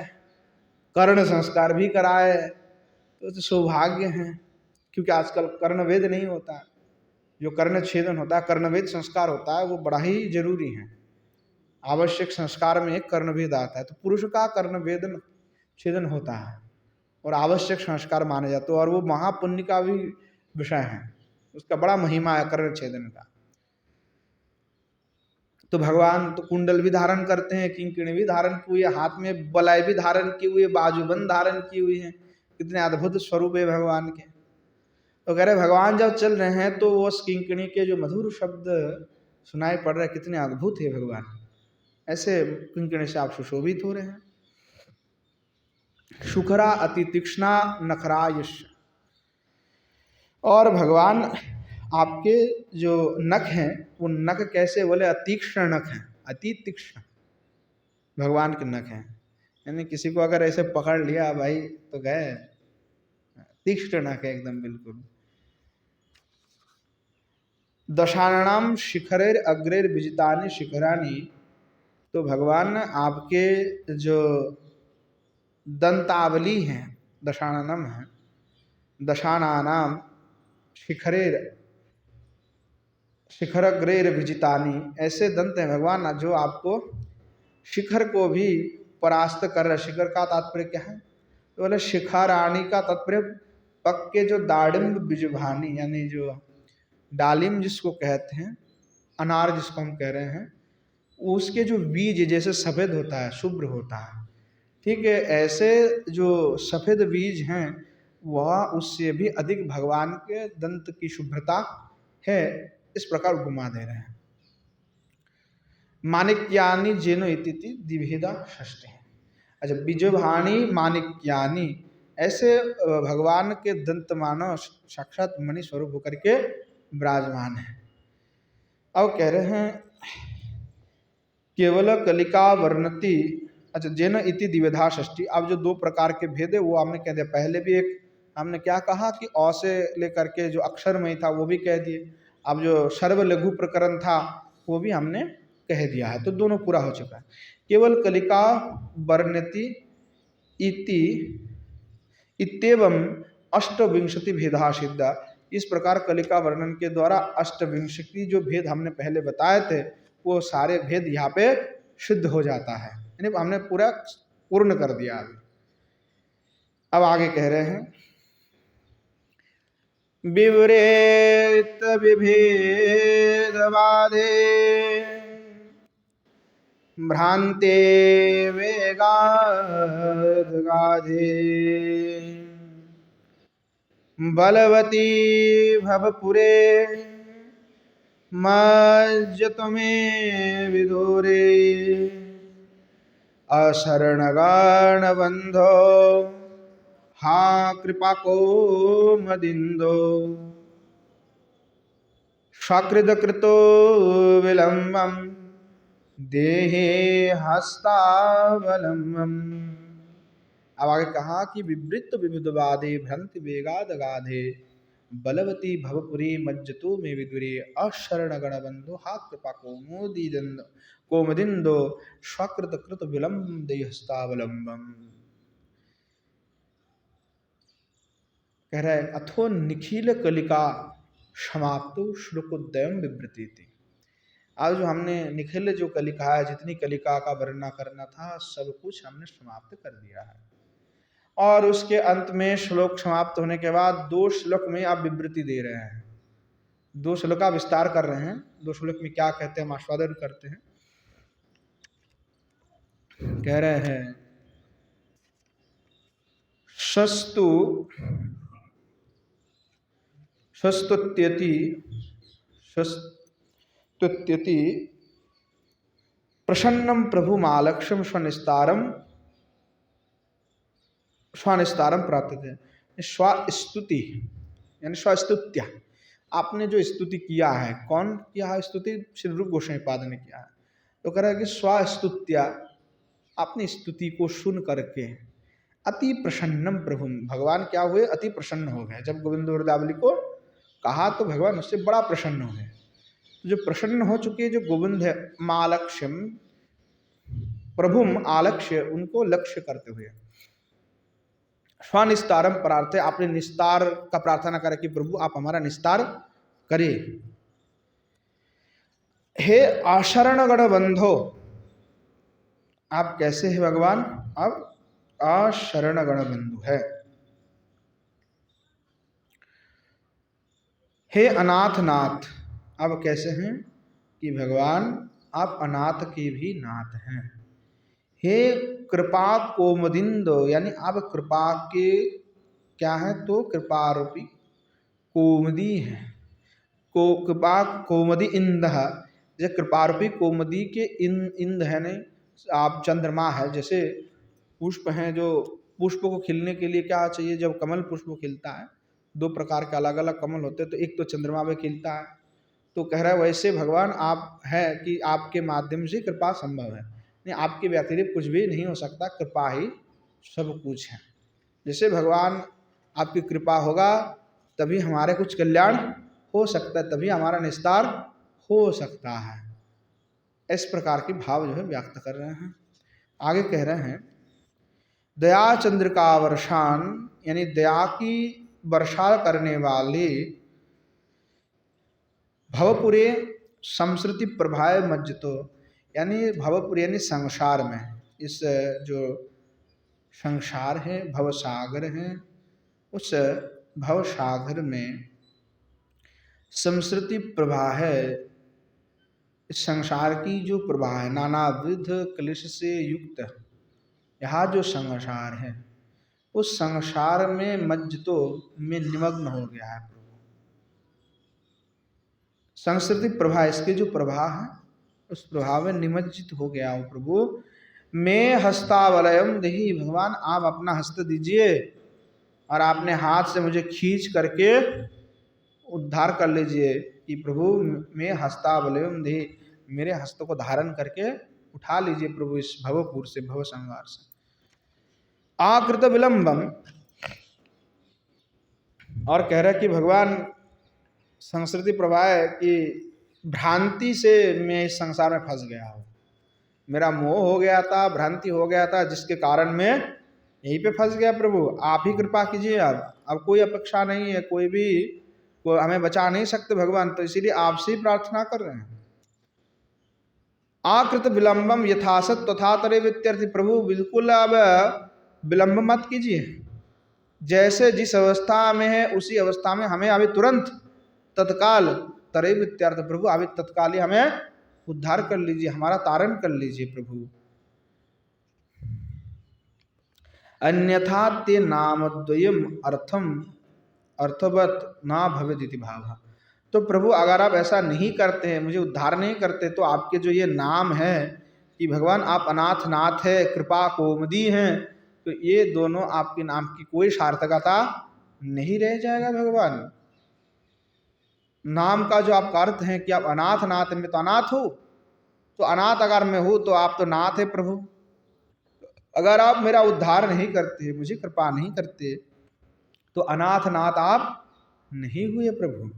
कर्ण संस्कार भी कराए, तो सौभाग्य हैं। क्योंकि आजकल कर्ण वेद नहीं होता, जो कर्ण छेदन होता है, कर्णवेद संस्कार होता है, वो बड़ा ही जरूरी है। आवश्यक संस्कार में एक कर्णवेद आता है, तो पुरुष का कर्णवेदन छेदन होता है और आवश्यक संस्कार माने जाते हैं, और वो महापुण्य का भी विषय है, उसका बड़ा महिमा है कर्ण छेदन का। तो भगवान तो कुंडल भी धारण करते हैं, किंकिणी भी धारण की हुई है, हाथ में बलय भी धारण की हुई है, बाजूबंद धारण की हुई है, कितने अद्भुत स्वरूप है भगवान के। तो कह रहे भगवान जब चल रहे हैं तो वो किंकिणी के जो मधुर शब्द सुनाई पड़ रहे हैं, कितने अद्भुत है भगवान, ऐसे किंकिणी से आप सुशोभित हो रहे हैं। शुखरा अति तीक्ष्णा नखरा यश, और भगवान आपके जो नख हैं वो नख कैसे, बोले अतीक्ष्ण नख हैं, अति तीक्ष्ण भगवान के नख हैं। यानी किसी को अगर ऐसे पकड़ लिया भाई तो गए, तीक्ष्ण नख है एकदम बिल्कुल। दशानाम शिखरेर अग्रेर विजितानि शिखरानि, तो भगवान आपके जो दंतावली हैं, दशाननम है, दशानानाम शिखरेर शिखरग्रेर विजितानि, ऐसे दंत हैं भगवान जो आपको शिखर को भी परास्त कर रहे। शिखर का तात्पर्य क्या है, तो बोले शिखाराणी का तात्पर्य पक्के जो दाडिम्ब बिजभानी, यानी जो डालिम जिसको कहते हैं, अनार जिसको हम कह रहे हैं, उसके जो बीज जैसे सफ़ेद होता है, शुभ्र होता है, ठीक है, ऐसे जो सफ़ेद बीज हैं वह उससे भी अधिक भगवान के दंत की शुभ्रता है, इस प्रकार उपमा दे रहे हैं। माणिक्यानि जेनो इति द्विभेदा षष्ठी। अच्छा, बीजभानी माणिक्यानि, ऐसे भगवान के दंत मानव साक्षात मणि स्वरूप होकर के विराजमान है। अब कह रहे हैं केवल कलिका वर्णति, अच्छा जेन इति द्विविधा षष्ठी। अब जो दो प्रकार के भेद है वो हमने कह दिया, पहले भी एक हमने क्या कहा कि अ से लेकर के जो अक्षरमय था वो भी कह दिए, अब जो सर्व लघु प्रकरण था वो भी हमने कह दिया है, तो दोनों पूरा हो चुका है। केवल कलिका वर्णति इति इत्येवं अष्टविंशति भेदा सिद्धा, इस प्रकार कलिका वर्णन के द्वारा अष्टविंशति जो भेद हमने पहले बताए थे वो सारे भेद यहाँ पे सिद्ध हो जाता है, यानी हमने पूरा पूर्ण कर दिया। अब आगे कह रहे हैं विवरेत विभेदवादे भ्रांते वेगाधे बलवती भवपुरे मज्जत में विदुरे अशरणगणबंधो हा कृपा को मदिंदो सकृदकृतो विलंबम देहे हस्तावलंबम। अब आगे कहा कि विवृत विविधवादे भ्रंति वेगादगाधे बलवती भवपुरी मज्जतो में विदुरे अशरणगणबंधो हा कृपा कोमदिंदो स्वकृतकृत विलंब देहस्तावलंबम। कह रहा है अथो निखिल कलिका समाप्तो श्लोकोदयम विवृति। आज जो हमने निखिल जो कलिका है, जितनी कलिका का वर्णना करना था सब कुछ हमने समाप्त कर दिया है, और उसके अंत में श्लोक समाप्त होने के बाद दो श्लोक में आप विवृति दे रहे हैं, दो श्लोक का विस्तार कर रहे हैं। दो श्लोक में क्या कहते हैं हम आस्वादन करते हैं। कह रहे हैं स्तुत्यति प्रसन्नम प्रभुमालक्ष्यम स्वनिस्तारम प्राप्त। स्वस्तुति यानी स्वस्तुत्या, आपने जो स्तुति किया है, कौन किया है स्तुति, श्री रूप गोस्वामी पाद ने किया है। तो कह रहा है कि स्वस्तुत्या, अपनी स्तुति को सुन करके अति प्रसन्नम प्रभु, भगवान क्या हुए, अति प्रसन्न हो गए। जब गोविंद वृंदावली को कहा तो भगवान उससे बड़ा प्रसन्न हो गए। तो जो प्रसन्न हो चुके जो गोविंद है, मालक्ष्यम प्रभुम आलक्ष्य, उनको लक्ष्य करते हुए स्वनिस्तारम प्रार्थे, आपने निस्तार का प्रार्थना करे कि प्रभु आप हमारा निस्तार करें। हे आशरण गण बंधो, आप कैसे हैं भगवान? अब आशरण गण बंधु है। हे अनाथ नाथ, अब कैसे हैं कि भगवान आप अनाथ के भी नाथ हैं। हे कृपा कोमदिंदो, यानी आप कृपा के क्या है? तो कृपा रूपी कोमदी है। को कृपा कोमदी इंद, जैसे कृपा रूपी कोमदी के इंद है, नहीं आप चंद्रमा है। जैसे पुष्प हैं, जो पुष्प को खिलने के लिए क्या चाहिए? जब कमल पुष्प खिलता है, दो प्रकार के अलग अलग कमल होते हैं, तो एक तो चंद्रमा में खिलता है। तो कह रहा है वैसे भगवान आप है कि आपके माध्यम से कृपा संभव है, नहीं आपके व्यतिरिक्त कुछ भी नहीं हो सकता, कृपा ही सब कुछ है। जैसे भगवान आपकी कृपा होगा तभी हमारे कुछ कल्याण हो सकता है, तभी हमारा निस्तार हो सकता है। इस प्रकार के भाव जो है व्यक्त कर रहे हैं। आगे कह रहे हैं दया चंद्रिका वर्षान, यानी दया की वर्षा करने वाले भवपुरे संस्कृति प्रभाव मज्जतो, यानी भवपुर यानी संसार में, इस जो संसार है भवसागर है, उस भवसागर में संस्कृति प्रभा है। इस संसार की जो प्रभा है नानाविध क्लेश से युक्त, यह जो संसार है उस संसार में मज्जतो में निमग्न हो गया है प्रभु। संस्कृति प्रभा, इसके जो प्रभा है उस प्रभाव में निमज्जित हो गया हो प्रभु। मैं हस्तावलयम देहि, भगवान आप अपना हस्त दीजिए और आपने हाथ से मुझे खींच करके उद्धार कर लीजिए कि प्रभु मैं हस्तावलयम देहि, मेरे हस्त को धारण करके उठा लीजिए प्रभु इस भवपुर से, भव संगार से। आकृत विलंबम, और कह रहा है कि भगवान संस्कृति प्रभा है कि भ्रांति से मैं इस संसार में फंस गया हूँ, मेरा मोह हो गया था, भ्रांति हो गया था, जिसके कारण मैं यहीं पे फंस गया। प्रभु आप ही कृपा कीजिए। अब कोई अपेक्षा नहीं है, कोई हमें बचा नहीं सकते भगवान, तो इसीलिए आपसे ही प्रार्थना कर रहे हैं। आकृत विलंबम यथासत तथा तरे वित्यर्थी, प्रभु बिल्कुल अब विलंब मत कीजिए, जैसे जिस अवस्था में है उसी अवस्था में हमें अभी तुरंत तत्काल तरे वित्यार्थ, प्रभु अभी तत्काल ही हमें उद्धार कर लीजिए, हमारा तारण कर लीजिए प्रभु। अन्यथा ते नामद्वयम अर्थम अर्थवत ना भवेदिति भाव, तो प्रभु अगर आप ऐसा नहीं करते हैं, मुझे उद्धार नहीं करते, तो आपके जो ये नाम है कि भगवान आप अनाथ नाथ है, कृपा कोमदी हैं, तो ये दोनों आपके नाम की कोई सार्थकता नहीं रह जाएगा भगवान। नाम का जो आपका अर्थ है कि आप अनाथ नाथ, मैं तो अनाथ हूँ, तो अनाथ अगर मैं हूँ तो आप तो नाथ है प्रभु। अगर आप मेरा उद्धार नहीं करते, मुझे कृपा नहीं करते, तो अनाथ नाथ आप नहीं हुए प्रभु।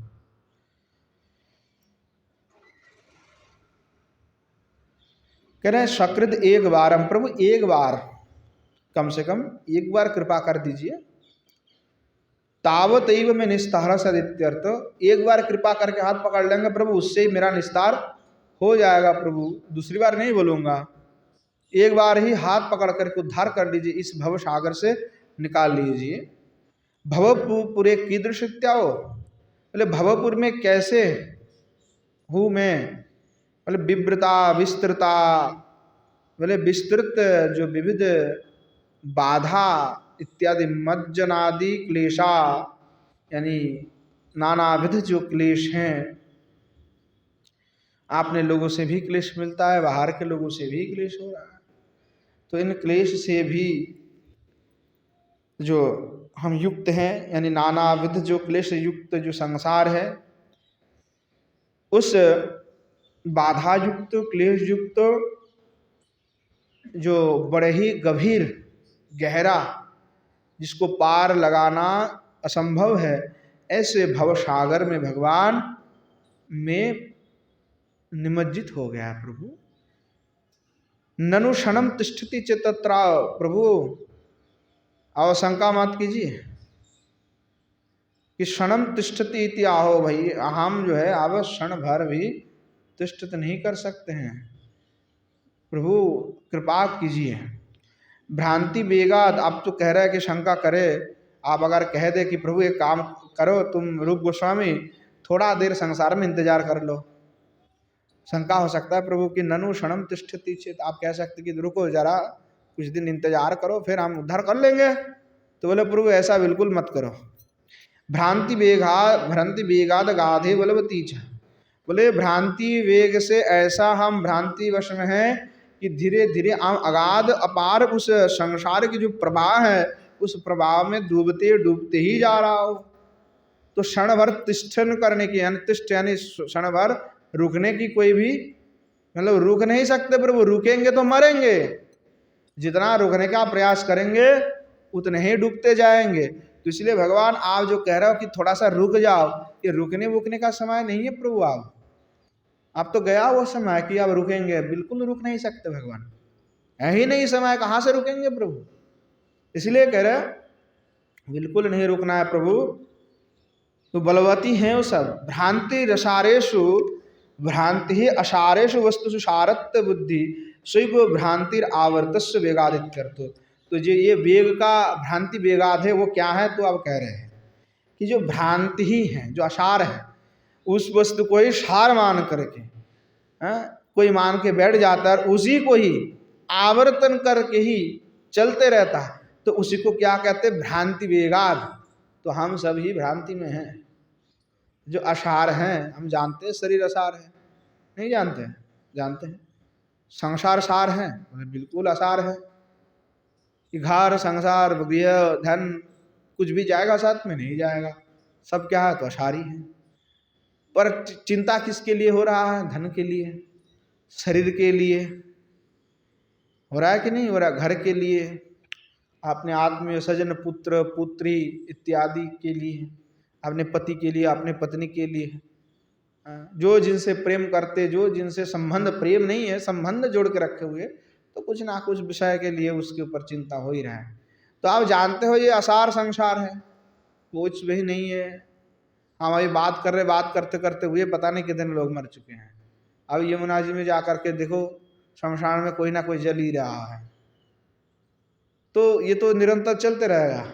कह रहे हैं सकृत एक बार, हम प्रभु एक बार, कम से कम एक बार कृपा कर दीजिए। तावत एव में निस्तार सदित्यर्थ, एक बार कृपा करके हाथ पकड़ लेंगे प्रभु, उससे ही मेरा निस्तार हो जाएगा प्रभु, दूसरी बार नहीं बोलूंगा। एक बार ही हाथ पकड़ करके उद्धार कर लीजिए, इस भव सागर से निकाल लीजिए। भवपुरे कीदृश इत्याहो, बोले भवपुर में कैसे हूँ मैं, बोले विवृता विस्तृता, बोले विस्तृत जो विविध बाधा इत्यादि मज्जनादि क्लेशा, यानी नानाविध जो क्लेश हैं, आपने लोगों से भी क्लेश मिलता है, बाहर के लोगों से भी क्लेश हो रहा है, तो इन क्लेश से भी जो हम युक्त हैं, यानी नानाविध जो क्लेश युक्त जो संसार है, उस बाधा युक्त क्लेश युक्त जो बड़े ही गंभीर गहरा, जिसको पार लगाना असंभव है, ऐसे भवसागर में भगवान में निमज्जित हो गया प्रभु। ननु क्षणम तिष्ठति चित्तत्रा, प्रभु अवशंका मत कीजिए कि क्षणम तिष्ठति इति आहो, भाई हम जो है अब क्षण भर भी तुष्ट तो नहीं कर सकते हैं, प्रभु कृपा कीजिए। भ्रांति बेगाद, आप तो कह रहे हैं कि शंका करे, आप अगर कह दे कि प्रभु एक काम करो, तुम रूप गोस्वामी थोड़ा देर संसार में इंतजार कर लो। शंका हो सकता है प्रभु की ननु क्षणम तिष्ठति चेत, आप कह सकते कि रुको जरा कुछ दिन इंतजार करो फिर हम उद्धार कर लेंगे। तो बोले प्रभु ऐसा बिल्कुल मत करो। भ्रांति वेगाद गाधे बलवती छ, बोले भ्रांति वेग से ऐसा हम भ्रांति वश में हैं कि धीरे धीरे अगाध अपार उस संसार की जो प्रवाह है उस प्रवाह में डूबते डूबते ही जा रहा हो। तो क्षण भर तिष्ठन करने की, अनिष्ठ यानी क्षण भर रुकने की कोई भी मतलब रुक नहीं सकते प्रभु, रुकेंगे तो मरेंगे। जितना रुकने का प्रयास करेंगे उतने ही डूबते जाएंगे। तो इसलिए भगवान आप जो कह रहे हो कि थोड़ा सा रुक जाओ, ये रुकने वुकने का समय नहीं है प्रभु। आप तो गया वो समय कि अब रुकेंगे, बिल्कुल रुक नहीं सकते भगवान, है ही नहीं समय, कहाँ से रुकेंगे प्रभु। इसलिए कह रहे बिल्कुल नहीं रुकना है प्रभु। तो बलवती हैं वो सब। भ्रांति रसारेशु भ्रांति ही असारेशु वस्तुषु सारत्य बुद्धि स्वयं भ्रांतिर आवर्तस्व वेगादित करतो। तो जो ये वेग का भ्रांति वेगाद है वो क्या है, तो आप कह रहे हैं कि जो भ्रांति ही है, जो असार है, उस वस्तु को ही सार मान करके कोई मान के बैठ जाता है, उसी को ही आवर्तन करके ही चलते रहता है, तो उसी को क्या कहते हैं, भ्रांति वेगाद। तो हम सभी भ्रांति में हैं। जो असार हैं हम जानते हैं, शरीर असार है, नहीं जानते हैं, जानते हैं। संसार सार है, बिल्कुल असार है कि घर संसार गृह धन कुछ भी जाएगा साथ में, नहीं जाएगा, सब क्या है, तो असारी है। पर चिंता किसके लिए हो रहा है, धन के लिए, शरीर के लिए हो रहा है कि नहीं हो रहा, घर के लिए, अपने आत्मीय सजन पुत्र पुत्री इत्यादि के लिए, अपने पति के लिए, अपने पत्नी के लिए, जो जिनसे प्रेम करते, जो जिनसे संबंध, प्रेम नहीं है संबंध जोड़ के रखे हुए, तो कुछ ना कुछ विषय के लिए उसके ऊपर चिंता हो ही रहा है। तो आप जानते हो ये असार संसार है, कुछ भी नहीं है। हम अभी बात कर रहे, बात करते करते हुए पता नहीं कितने लोग मर चुके हैं। अब यमुना जी में जाकर के देखो, शमशान में कोई ना कोई जल ही रहा है। तो ये तो निरंतर चलते रहेगा।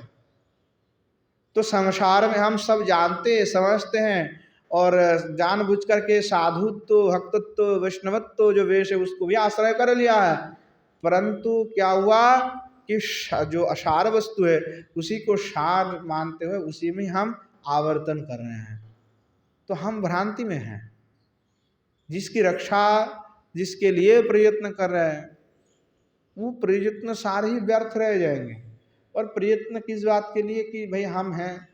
तो संसार में हम सब जानते समझते हैं, और जानबूझ करके साधुत्व भक्तत्व वैष्णवत्व जो वेश है उसको भी आश्रय कर लिया है। परंतु क्या हुआ कि जो असार वस्तु है उसी को सार मानते हुए उसी में हम आवर्तन कर रहे हैं। तो हम भ्रांति में हैं। जिसकी रक्षा, जिसके लिए प्रयत्न कर रहे हैं, वो प्रयत्न सारे ही व्यर्थ रह जाएंगे। और प्रयत्न किस बात के लिए कि भाई हम हैं,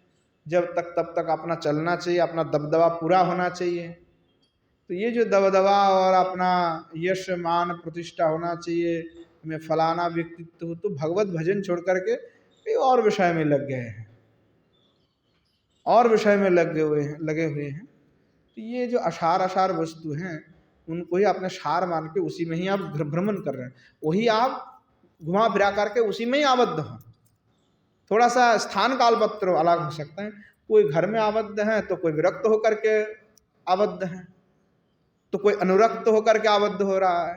जब तक तब तक अपना चलना चाहिए, अपना दबदबा पूरा होना चाहिए। तो ये जो दबदबा और अपना यश मान प्रतिष्ठा होना चाहिए, हमें फलाना व्यक्तित्व हो, तो भगवत भजन छोड़ करके और विषय में लग गए हैं, और विषय में लगे हुए हैं। तो ये जो असार वस्तु हैं उनको ही आपने सार मान के उसी में ही आप भ्रमण कर रहे हैं, वही आप घुमा फिरा करके उसी में ही आबद्ध हो। थोड़ा सा स्थान काल पत्र अलग हो सकते हैं, कोई घर में आबद्ध है तो कोई विरक्त होकर के आबद्ध है, तो कोई अनुरक्त होकर के आबद्ध हो रहा है।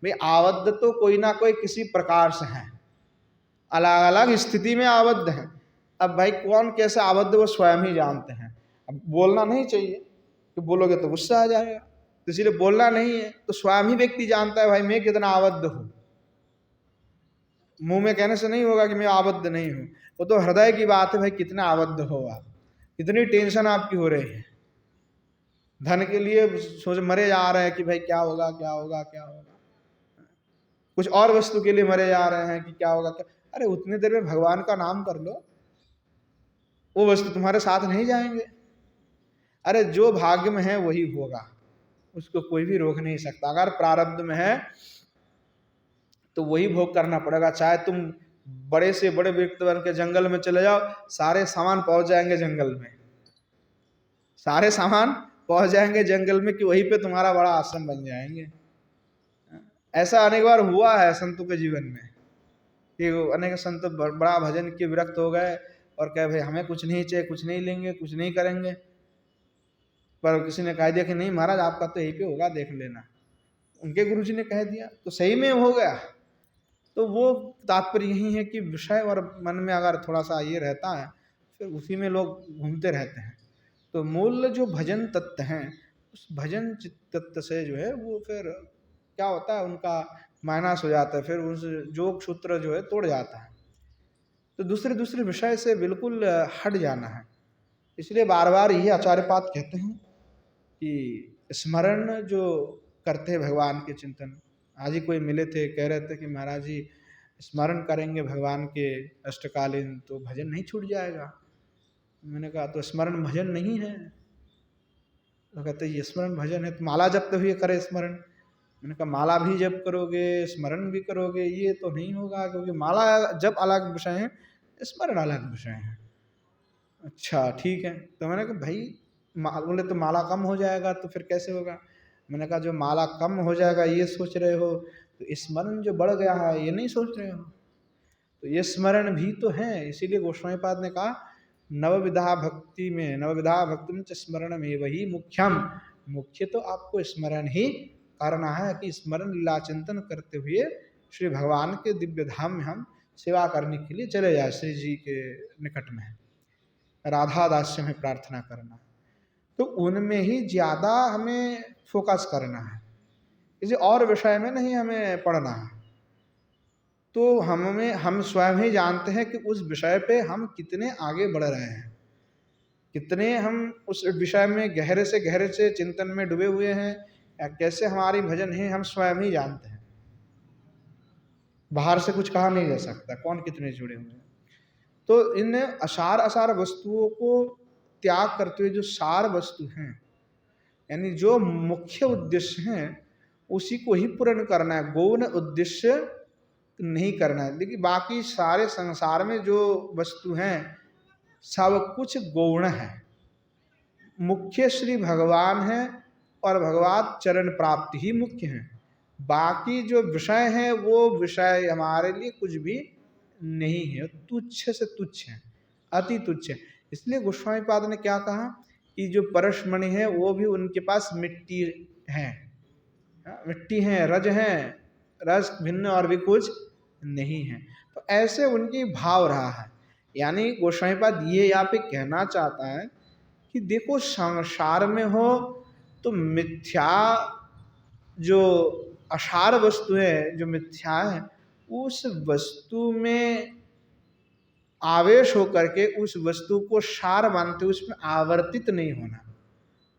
भाई आबद्ध तो कोई ना कोई किसी प्रकार से है, अलग अलग स्थिति में आबद्ध है। अब भाई कौन कैसे आबद्ध वो स्वयं ही जानते हैं। अब बोलना नहीं चाहिए कि बोलोगे तो गुस्सा आ जाएगा, तो इसलिए बोलना नहीं है। तो स्वयं ही व्यक्ति जानता है भाई मैं कितना आबद्ध हूँ। मुंह में कहने से नहीं होगा कि मैं आबद्ध नहीं हूँ, वो तो हृदय की बात है। भाई कितना आबद्ध हो आप, कितनी टेंशन आपकी हो रही है, धन के लिए सोच मरे जा रहे हैं कि भाई क्या होगा क्या होगा क्या होगा, कुछ और वस्तु के लिए मरे जा रहे हैं कि क्या होगा क्या। अरे उतनी देर में भगवान का नाम कर लो, वो वस्तु तुम्हारे साथ नहीं जाएंगे। अरे जो भाग्य में है वही होगा, उसको कोई भी रोक नहीं सकता। अगर प्रारब्ध में है तो वही भोग करना पड़ेगा। चाहे तुम बड़े से बड़े व्यक्ति बन के जंगल में चले जाओ, सारे सामान पहुंच जाएंगे जंगल में, सारे सामान पहुंच जाएंगे जंगल में कि वहीं पे तुम्हारा बड़ा आश्रम बन जाएंगे। ऐसा अनेक बार हुआ है संतों के जीवन में कि अनेक संत बड़ा भजन के विरक्त हो गए और कहे भाई हमें कुछ नहीं चाहिए, कुछ नहीं लेंगे, कुछ नहीं करेंगे। पर किसी ने कह दिया कि नहीं महाराज आपका तो यहीं पे होगा, देख लेना, उनके गुरुजी ने कह दिया तो सही में हो गया। तो वो तात्पर्य यही है कि विषय और मन में अगर थोड़ा सा ये रहता है फिर उसी में लोग घूमते रहते हैं। तो मूल जो भजन तत्व हैं उस भजन तत्व से जो है वो फिर क्या होता है, उनका माइनस हो जाता है, फिर उस जोग सूत्र जो है तोड़ जाता है। तो दूसरे दूसरे विषय से बिल्कुल हट जाना है। इसलिए बार बार यही आचार्यपाद कहते हैं कि स्मरण जो करते हैं भगवान के चिंतन। आज ही कोई मिले थे, कह रहे थे कि महाराज जी स्मरण करेंगे भगवान के अष्टकालीन तो भजन नहीं छूट जाएगा। मैंने कहा तो स्मरण भजन नहीं है। तो कहते ये स्मरण भजन है, तो माला जपते हुए करे स्मरण। मैंने कहा माला भी जप करोगे स्मरण भी करोगे ये तो नहीं होगा, क्योंकि माला जप अलग विषय है, स्मरण अलग विषय है। अच्छा ठीक है। तो मैंने कहा भाई बोले तो माला कम हो जाएगा तो फिर कैसे होगा। मैंने कहा जो माला कम हो जाएगा ये सोच रहे हो, तो स्मरण जो बढ़ गया है ये नहीं सोच रहे हो। तो ये स्मरण भी तो है। इसीलिए गोस्वामी पाद ने कहा नवविधा भक्ति में, नवविधा भक्ति में स्मरण में वही मुख्यम, मुख्य तो आपको स्मरण ही करना है कि स्मरण लीला चिंतन करते हुए श्री भगवान के दिव्य धाम में हम सेवा करने के लिए चले जाए, श्री जी के निकट में राधा दास्य में प्रार्थना करना। तो उनमें ही ज्यादा हमें फोकस करना है, किसी और विषय में नहीं हमें पढ़ना है। तो हम स्वयं ही जानते हैं कि उस विषय पे हम कितने आगे बढ़ रहे हैं, कितने हम उस विषय में गहरे से चिंतन में डूबे हुए हैं, या कैसे हमारी भजन है हम स्वयं ही जानते हैं। बाहर से कुछ कहा नहीं जा सकता कौन कितने जुड़े हुए हैं। तो इन असार वस्तुओं को त्याग करते हुए जो सार वस्तु हैं, यानी जो मुख्य उद्देश्य हैं उसी को ही पूर्ण करना है, गौण उद्देश्य नहीं करना है। देखिए बाकी सारे संसार में जो वस्तु हैं सब कुछ गौण है, मुख्य श्री भगवान है और भगवत चरण प्राप्ति ही मुख्य है। बाकी जो विषय है वो विषय हमारे लिए कुछ भी नहीं है, तुच्छ से तुच्छ है, अति तुच्छ है। इसलिए गोस्वामी पाद ने क्या कहा कि जो परशमणि है वो भी उनके पास मिट्टी है, मिट्टी है, रज है, रस भिन्न और भी कुछ नहीं है। तो ऐसे उनकी भाव रहा है। यानी गोस्वामी पाद ये यहाँ पे कहना चाहता है कि देखो संसार में हो तो मिथ्या जो असार वस्तु है, जो मिथ्या है, उस वस्तु में आवेश होकर के उस वस्तु को सार मानते उसमें आवर्तित नहीं होना।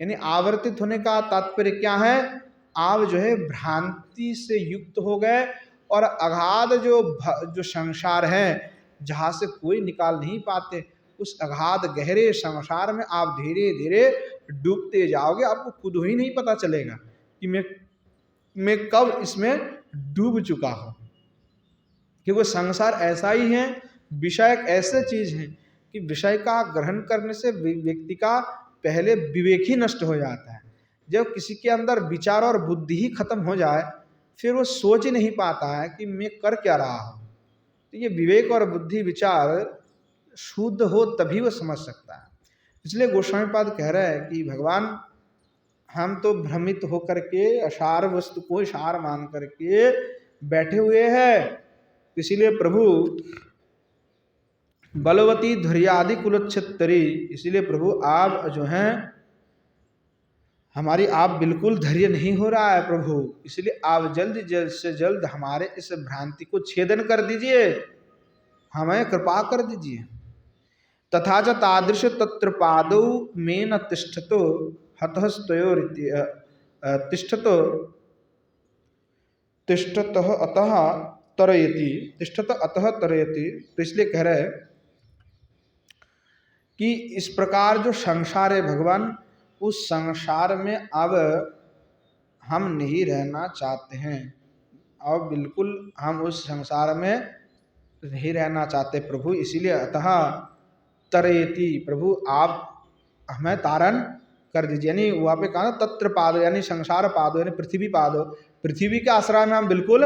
यानी आवर्तित होने का तात्पर्य क्या है, आप जो है भ्रांति से युक्त हो गए और अगाध जो संसार है जहाँ से कोई निकाल नहीं पाते, उस अगाध गहरे संसार में आप धीरे धीरे डूबते जाओगे। आपको खुद ही नहीं पता चलेगा कि मैं कब इसमें डूब चुका हूँ। क्योंकि संसार ऐसा ही है, विषय एक ऐसे चीज है कि विषय का ग्रहण करने से व्यक्ति का पहले विवेक ही नष्ट हो जाता है। जब किसी के अंदर विचार और बुद्धि ही खत्म हो जाए फिर वो सोच ही नहीं पाता है कि मैं कर क्या रहा हूँ। तो ये विवेक और बुद्धि विचार शुद्ध हो तभी वो समझ सकता है। इसलिए गोस्वामी पाद कह रहे हैं कि भगवान हम तो भ्रमित होकर के असार वस्तु को सार मान करके बैठे हुए हैं। इसीलिए प्रभु बलवती धैर्यादि कुलच्छेत्री, इसीलिए प्रभु आप जो हैं हमारी आप बिल्कुल धैर्य नहीं हो रहा है प्रभु, इसलिए आप जल्द से जल्द हमारे इस भ्रांति को छेदन कर दीजिए, हमें कृपा कर दीजिए। तथा च तादृश तत्र पादौ में न तिष्ठतो हतस्तयोरिति तिष्ठतो तिष्ठतः अतः तरयति, तिष्ठत अतः तरयति। तो इसलिए कह रहे हैं कि इस प्रकार जो संसार है भगवान, उस संसार में अब हम नहीं रहना चाहते हैं, अब बिल्कुल हम उस संसार में नहीं रहना चाहते प्रभु। इसीलिए अतः तरयति, प्रभु आप हमें तारण कर दीजिए। यानी वहाँ पे कहा तत्र पादो, यानी संसार पादो, यानी पृथ्वी पादो, पृथ्वी के आश्रय में हम बिल्कुल,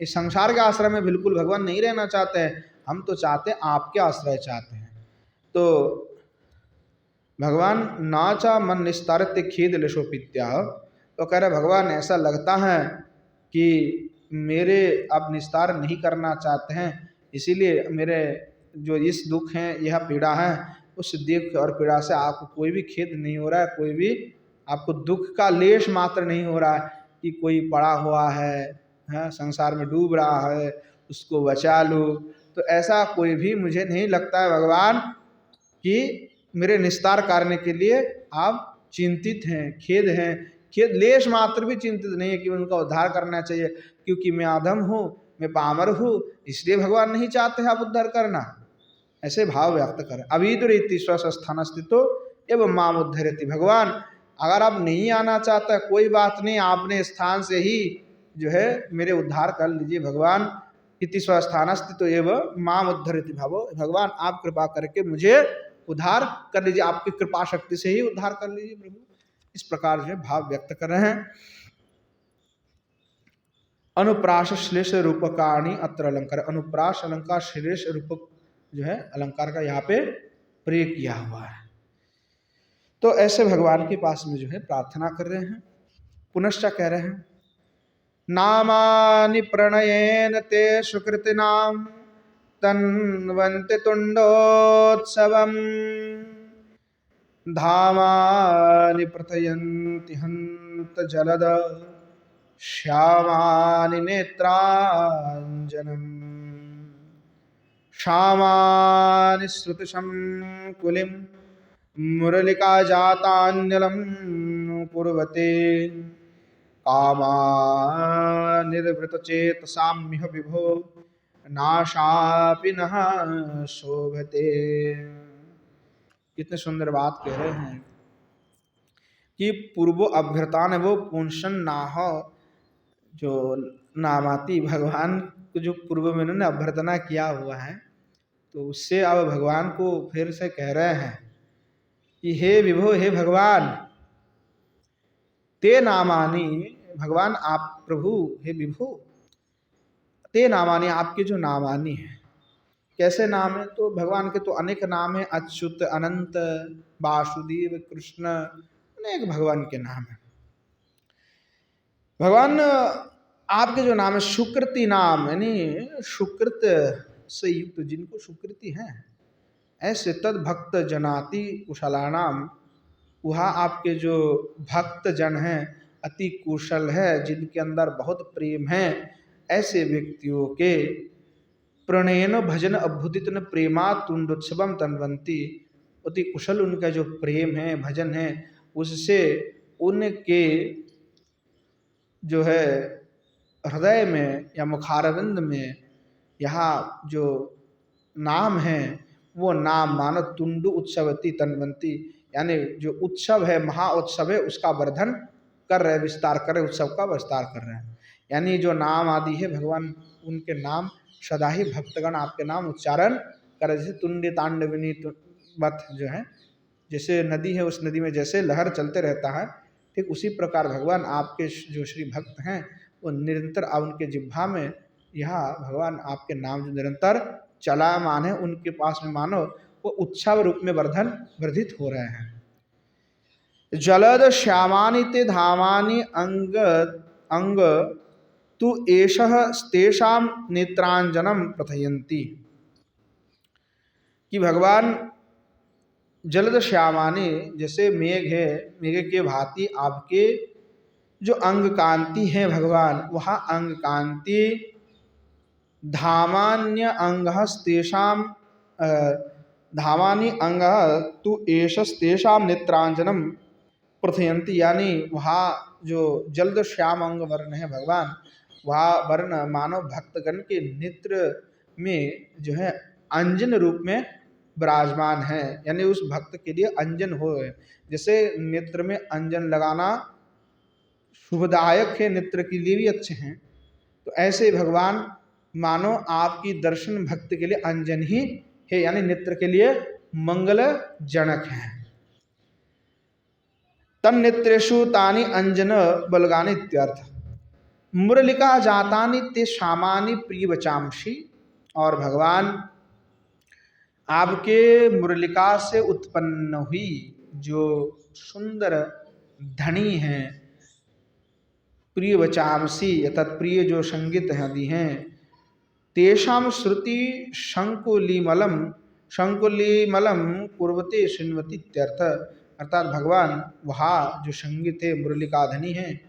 इस संसार के आश्रय में बिल्कुल भगवान नहीं रहना चाहते हैं, हम तो चाहते हैं आपके आश्रय चाहते हैं। तो भगवान नाचा मन निस्तारते खेद लशोपित्या। तो कह रहे भगवान ऐसा लगता है कि मेरे अब निस्तार नहीं करना चाहते हैं, इसीलिए मेरे जो इस दुख है, यह पीड़ा है, उस दुख और पीड़ा से आपको कोई भी खेद नहीं हो रहा है, कोई भी आपको दुख का लेश मात्र नहीं हो रहा है कि कोई पड़ा हुआ है संसार में डूब रहा है, उसको बचा लो। तो ऐसा कोई भी मुझे नहीं लगता है भगवान कि मेरे निस्तार करने के लिए आप चिंतित हैं, खेद हैं, खेद लेश मात्र भी चिंतित नहीं है कि उनका उद्धार करना चाहिए, क्योंकि मैं अधम हूँ, मैं पामर हूँ, इसलिए भगवान नहीं चाहते आप उद्धार करना। ऐसे भाव व्यक्त करें। अविदुरीति स्वस्थान स्थितो एवं माम उद्धरति। भगवान अगर आप नहीं आना चाहता कोई बात नहीं, आपने स्थान से ही जो है मेरे उद्धार कर लीजिए भगवान। इति स्वस्थान स्थितो एवं माम उद्धरति भावो। भगवान आप कृपा करके मुझे उद्धार कर लीजिए, आपकी कृपा शक्ति से ही उद्धार कर लीजिए प्रभु। इस प्रकार जो भाव व्यक्त कर रहे हैं। अनुप्रास श्लेष रूपकाणी अत्र अलंकार। अनुप्रास अलंकार श्लेष रूपक जो है अलंकार का यहाँ पे प्रयोग किया हुआ है। तो ऐसे भगवान के पास में जो है प्रार्थना कर रहे हैं। पुनश्च कह रहे हैं नामानि प्रणयेन ते सुकृतिनाम तन्वन्ति तुंडोत्सवम् धामानि प्रथयन्ति हन्त जलद श्यामानि नेत्राञ्जनम् श्यामानि श्रुतिशङ्कुलिं मुरलिका जातान्यलं कुर्वते कामानिर्वृतचेतसाम्यह विभो नाशापि नः शोभते। कितने सुंदर बात कह रहे हैं कि पूर्वो अभ्यर्थान वो पुंसन नाह। जो नामाती भगवान को जो पूर्व में उन्होंने अभ्यर्थना किया हुआ है, तो उससे अब भगवान को फिर से कह रहे हैं कि हे विभो, हे भगवान, ते नामानी, भगवान आप प्रभु, हे विभो, ते नामानी, आपके जो नामानी है। कैसे नाम है? तो भगवान के तो अनेक नाम है, अच्युत, अनंत, वासुदेव, कृष्ण, अनेक भगवान के नाम है। भगवान आपके जो नाम है सुकृति नाम, यानी सुकृत से युक्त जिनको सुकृति है, ऐसे तद भक्त जनाति कुशलानाम, वहाँ आपके जो भक्त जन हैं अति कुशल है, जिनके अंदर बहुत प्रेम है, ऐसे व्यक्तियों के प्रणयन भजन अभ्युदित न प्रेमा तुंडोत्सवम तन्वंती। अति कुशल उनका जो प्रेम है, भजन है, उससे उनके जो है हृदय में या मुखारविंद में यहाँ जो नाम है वो नाम मानो तुंडु उत्सवती तन्वंती, यानी जो उत्सव है, महा उत्सव है, उसका वर्धन कर रहे, विस्तार कर रहे, उत्सव का विस्तार कर रहे हैं। यानी जो नाम आदि है भगवान, उनके नाम सदा ही भक्तगण आपके नाम उच्चारण कर, जैसे तुंडी तांडविनी वत जो है, जैसे नदी है, उस नदी में जैसे लहर चलते रहता है, ठीक उसी प्रकार भगवान आपके जो श्री भक्त हैं वो निरंतर उनके जिह्वा में यहाँ भगवान आपके नाम जो निरंतर चलामान है, उनके पास में मानो वो उत्सव रूप में वर्धित हो रहे हैं। जलद श्यामानि ते धामानि अंग अंग तु एषः तेषां नेत्रांजनम प्रथयन्ति। कि भगवान जलद श्यामानि, जैसे मेघ है, मेघ के भांति आपके जो अंग कांति है भगवान, वहाँ अंग कांति धामान्य अंगस्तेषाम धामानि अंग तु एषस्तेषां नेत्रांजनम प्रथयन्ति। यानी वहाँ जो जल्द श्याम अंग वर्ण है भगवान, वहाँ वर्ण मानव भक्तगण के नेत्र में जो है अंजन रूप में विराजमान है, यानी उस भक्त के लिए अंजन हो। जैसे नेत्र में अंजन लगाना शुभदायक है, नेत्र के लिए भी अच्छे हैं, तो ऐसे भगवान मानो आपकी दर्शन भक्त के लिए अंजन ही है, यानी नेत्र के लिए मंगलजनक है। तन नेत्रेषु तानि अंजन बलगानि इत्यर्थ। मुरलिका जातानि ते शामानि प्रिय बचामसी। और भगवान आपके मुरलिका से उत्पन्न हुई जो सुंदर धनी हैं, प्रिय वचांसी अर्थात प्रिय जो संगीत आदि हैं, तेषाम श्रुति शंकुलीमलम कुर्वते शृण्वती इत्यर्थ। अर्थात भगवान वहाँ जो संगीत है, मुरलिका धनी है,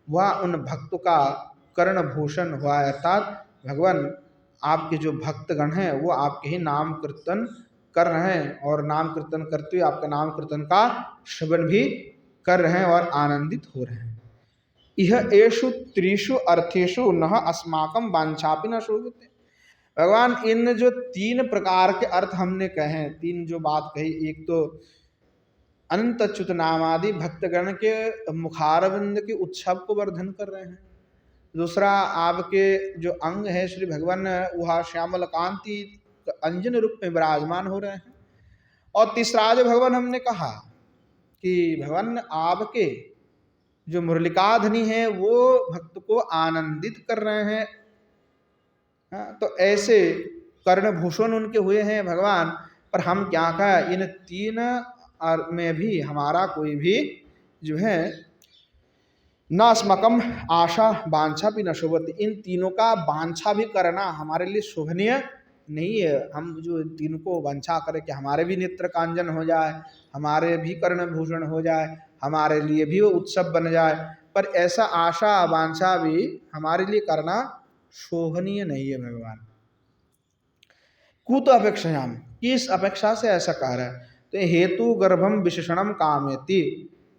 वह उन भक्तों का कर्णभूषण हुआ है। अर्थात भगवान आपके जो भक्तगण हैं वो आपके ही नाम कीर्तन कर रहे हैं और नाम कीर्तन करते हुए आपका नाम कीर्तन का श्रवण भी कर रहे हैं और आनंदित हो रहे हैं। यह एषु त्रिषु अर्थेषु न अस्माकं वांछापि न शोभते। भगवान इन जो तीन प्रकार के अर्थ हमने कहे हैं, तीन जो बात कही, एक तो अनंत अच्युत नामादि भक्तगण के मुखारविंद के उत्सव को वर्धन कर रहे हैं। दूसरा आपके जो अंग है श्री भगवान वह श्यामल कांति अंजन रूप में विराजमान हो रहे हैं। और तीसरा जो भगवान हमने कहा कि भगवान आपके जो मुरलिकाधनी है वो भक्त को आनंदित कर रहे हैं। तो ऐसे कर्णभूषण उनके हुए हैं भगवान। पर हम क्या कहें, इन तीन में भी हमारा कोई भी जो है न अस्मकम आशा वांछा भी न शोभते, इन तीनों का वांछा भी करना हमारे लिए शोभनीय नहीं है। हम जो इन तीनों को वांछा करें कि हमारे भी नेत्र कांजन हो जाए, हमारे भी कर्णभूषण हो जाए, हमारे लिए भी वो उत्सव बन जाए, पर ऐसा आशा वांछा भी हमारे लिए करना शोभनीय नहीं है भगवान। कुत अपेक्षायाम, किस अपेक्षा से ऐसा कह रहा है, तो हेतु गर्भम विशेषणम कामेति।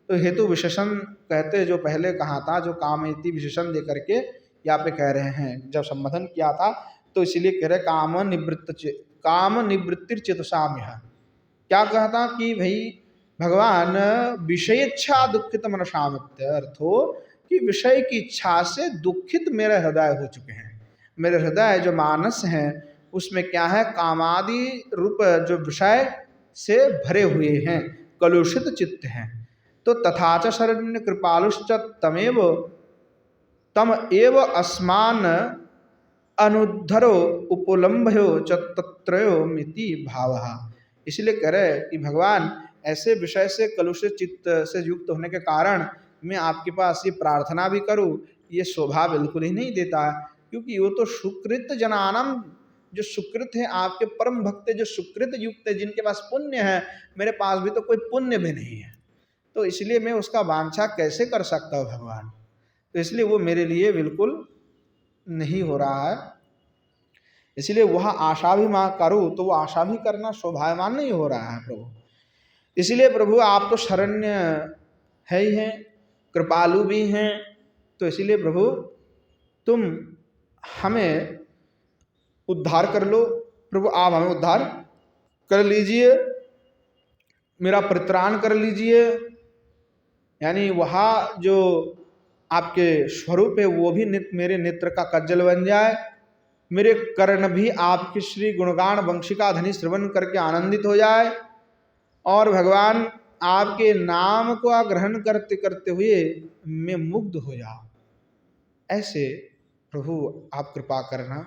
तो हेतु विशेषण कहते जो पहले कहा था, जो कामेति विशेषण दे करके यहाँ पे कह रहे हैं, जब संबोधन किया था तो इसीलिए कह रहे काम निवृत्तिर चेतसाम। क्या कहता कि भाई भगवान विषयेच्छा दुखित मनसामित्य, अर्थो कि विषय की इच्छा से दुखित मेरा हृदय हो चुके हैं। मेरे हृदय जो मानस है उसमें क्या है, कामादि रूप जो विषय से भरे हुए हैं, कलुषित चित्त हैं। तो तथाच शरण्य कृपालुश्च तम एव अस्मान अनुद्धरो उपलम्भयो च तत्रयो मिति भावः। इसलिए कह रहे कि भगवान ऐसे विषय से कलुषित चित्त से युक्त होने के कारण मैं आपके पास ये प्रार्थना भी करूं, ये शोभा बिल्कुल ही नहीं देता, क्योंकि वो तो सुकृत जनानम, जो सुकृत है आपके परम भक्त जो सुकृत युक्त है, जिनके पास पुण्य है, मेरे पास भी तो कोई पुण्य भी नहीं है, तो इसलिए मैं उसका वांछा कैसे कर सकता हूँ भगवान। तो इसलिए वो मेरे लिए बिल्कुल नहीं हो रहा है। इसलिए वह आशा भी मां करूँ तो वो आशा भी करना शोभायमान नहीं हो रहा है प्रभु। इसलिए प्रभु आप तो शरण्य है ही हैं, कृपालु भी हैं, तो इसलिए प्रभु तुम हमें उद्धार कर लो। प्रभु आप हमें उद्धार कर लीजिए, मेरा परित्राण कर लीजिए। यानी वहाँ जो आपके स्वरूप है वो भी मेरे नेत्र का कज्जल बन जाए, मेरे कर्ण भी आपकी श्री गुणगान वंशिका धनी श्रवण करके आनंदित हो जाए, और भगवान आपके नाम को ग्रहण करते करते हुए मैं मुग्ध हो जाऊं। ऐसे प्रभु आप कृपा करना।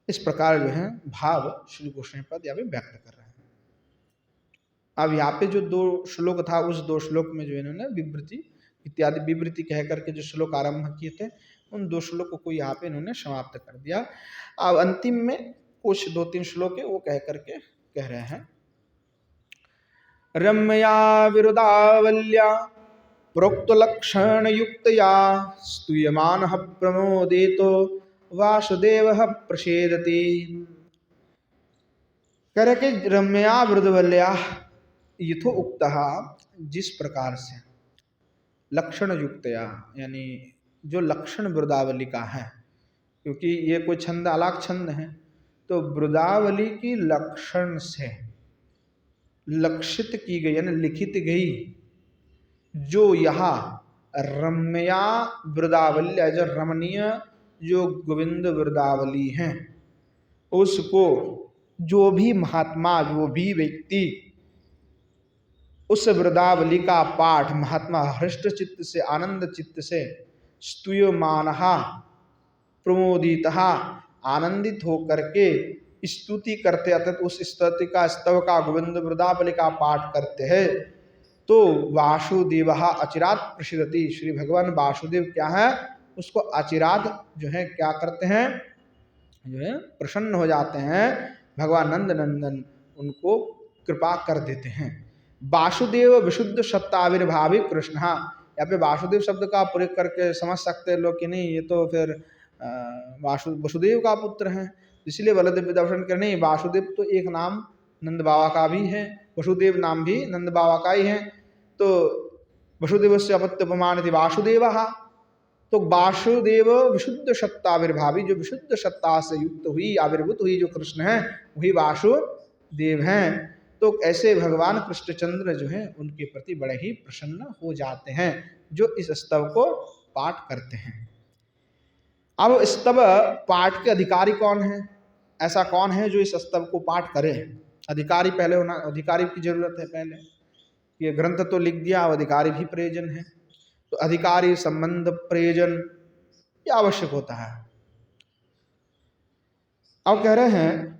इस प्रकार जो है भाव श्री गोस्वामी पद यहाँ पे व्यक्त कर रहे हैं। अब यहाँ पे जो दो श्लोक था, उस दो श्लोक में जो इन्होंने विवृति इत्यादि विवृति कह करके जो श्लोक आरंभ किए थे, उन दो श्लोकों को यहाँ पे इन्होंने समाप्त कर दिया। अब अंतिम में कुछ 2-3 श्लोक है वो कह करके कह रहे हैं। रम्या विरुदावल्या प्रोक्त लक्षण युक्तया स्तूयमानः प्रमोदितो वासुदेवः प्रसेदति। कह रहे कि रम्या विरुदवल्या यथो उक्तः, जिस प्रकार से लक्षण युक्तया, यानी जो लक्षण वृदावली का है, क्योंकि ये कोई छंद अलग छंद है, तो वृदावली की लक्षण से लक्षित की गई यानी लिखित गई जो यहाँ रम्या वृदावली, जो रमणीय जो गोविंद वृदावली हैं, उसको जो भी महात्मा, जो भी व्यक्ति उस वृदावली का पाठ महात्मा हृष्ट चित्त से, आनंद चित्त से, स्तूयमानः प्रमोदितः, आनंदित होकर के स्तुति करते, अर्थात उस स्तुति का, स्तव का, गोविंद वृदावली का पाठ करते हैं, तो वासुदेव अचिरात प्रसिद्धति, श्री भगवान वासुदेव क्या है, उसको अचिरात जो है क्या करते हैं, जो है प्रसन्न हो जाते हैं, भगवान नंद नंदन उनको कृपा कर देते हैं। वासुदेव विशुद्ध सत्ताविर्भावी कृष्ण, यहाँ पे वासुदेव शब्द का प्रयोग करके समझ सकते हैं लोग कि नहीं ये तो फिर वसुदेव का पुत्र है, इसलिए बलदेव विदर्शन कर, नहीं वासुदेव तो एक नाम नंद बाबा का भी है, वसुदेव नाम भी नंद बाबा का ही है। तो वसुदेव से अपत्यपमानिति वासुदेव, तो वासुदेव विशुद्ध सत्ता आविर्भावी, जो विशुद्ध सत्ता से युक्त हुई आविर्भूत हुई जो कृष्ण है वही वासुदेव हैं। तो ऐसे भगवान कृष्णचंद्र जो है उनके प्रति बड़े ही प्रसन्न हो जाते हैं जो इस स्तव को पाठ करते हैं। अब स्तव पाठ के अधिकारी कौन है, ऐसा कौन है जो इस स्तव को पाठ करे, अधिकारी पहले होना, अधिकारी की जरूरत है पहले, ये ग्रंथ तो लिख दिया, अब अधिकारी भी प्रयोजन है, तो अधिकारी संबंध प्रयोजन ये आवश्यक होता है। अब कह रहे हैं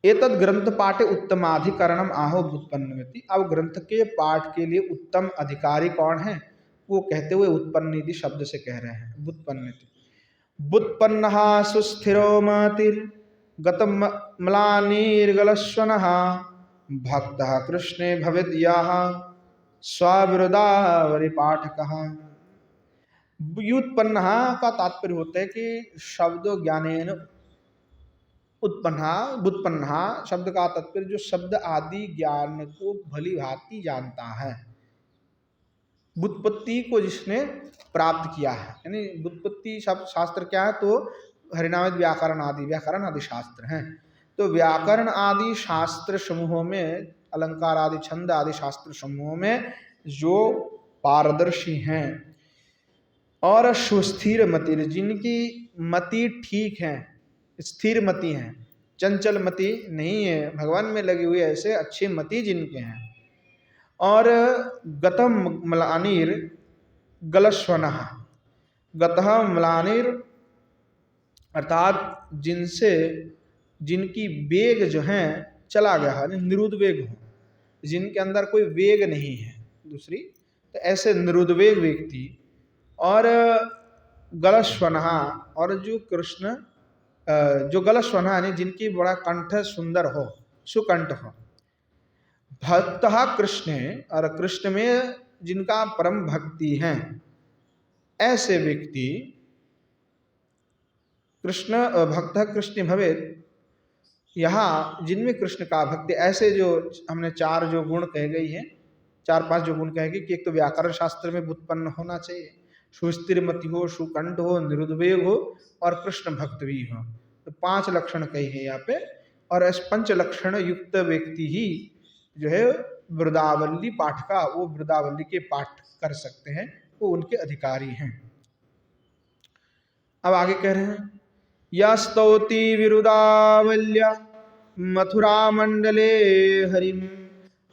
एतद ग्रंथ पाठे उत्तमाधिकरणम आहो व्युत्पन्नमिति, अब ग्रंथ के पाठ के लिए उत्तम अधिकारी कौन है, वो कहते हुए उत्पन्निति शब्द से कह रहे हैं, व्युत्पन्निति। व्युत्पन्नः सुस्थिरो मतिर् गतम म्लानिर्गलस्वनः भक्तः कृष्णे भवेद् यः स्वाविरोधावरि पाठकः। व्युत्पन्नः का तात्पर्य होता है कि शब्द ज्ञानेन उत्पन्ना, व्युत्पन्ना शब्द का तात्पर्य जो शब्द आदि ज्ञान को भली भांति जानता है, व्युत्पत्ति को जिसने प्राप्त किया है, यानी व्युत्पत्ति शब्द शास्त्र क्या है, तो हरिनाम व्याकरण आदि शास्त्र हैं। तो व्याकरण आदि शास्त्र समूहों में, अलंकार आदि छंद आदि शास्त्र समूहों में जो पारदर्शी हैं और सुस्थिर मति, जिनकी मति ठीक है, स्थिर मति है, चंचल मति नहीं है, भगवान में लगी हुई ऐसे अच्छे मति जिनके हैं, और गतम म्लानिर गलस्वनः, गतः म्लानिर अर्थात जिनसे जिनकी वेग जो है चला गया है, निरुद्वेग हो, जिनके अंदर कोई वेग नहीं है दूसरी, तो ऐसे निरुद्वेग व्यक्ति, और गलस्वनः, और जो कृष्ण जो गलस्वनः यानी जिनकी बड़ा कंठ सुंदर हो, सुकंठ हो, भक्तः कृष्ण, और कृष्ण में जिनका परम भक्ति है, ऐसे व्यक्ति कृष्ण भक्त कृष्ण भवेत्, यहाँ जिनमें कृष्ण का भक्ति, ऐसे जो हमने चार जो गुण कह गई है, चार पांच जो गुण कह गई कि एक तो व्याकरण शास्त्र में व्युत्पन्न होना चाहिए, सुस्थिर मति हो, सुकंठ हो, निरुद्वेग हो, और कृष्ण भक्त भी हो, तो पांच लक्षण कही है यहाँ पे। और इस पंच लक्षण युक्त व्यक्ति ही जो है वृदावली पाठ का, वो वृदावली के पाठ कर सकते हैं, वो उनके अधिकारी हैं। अब आगे कह रहे हैं या स्तौति विरुदावल्य मथुरा मंडले हरिम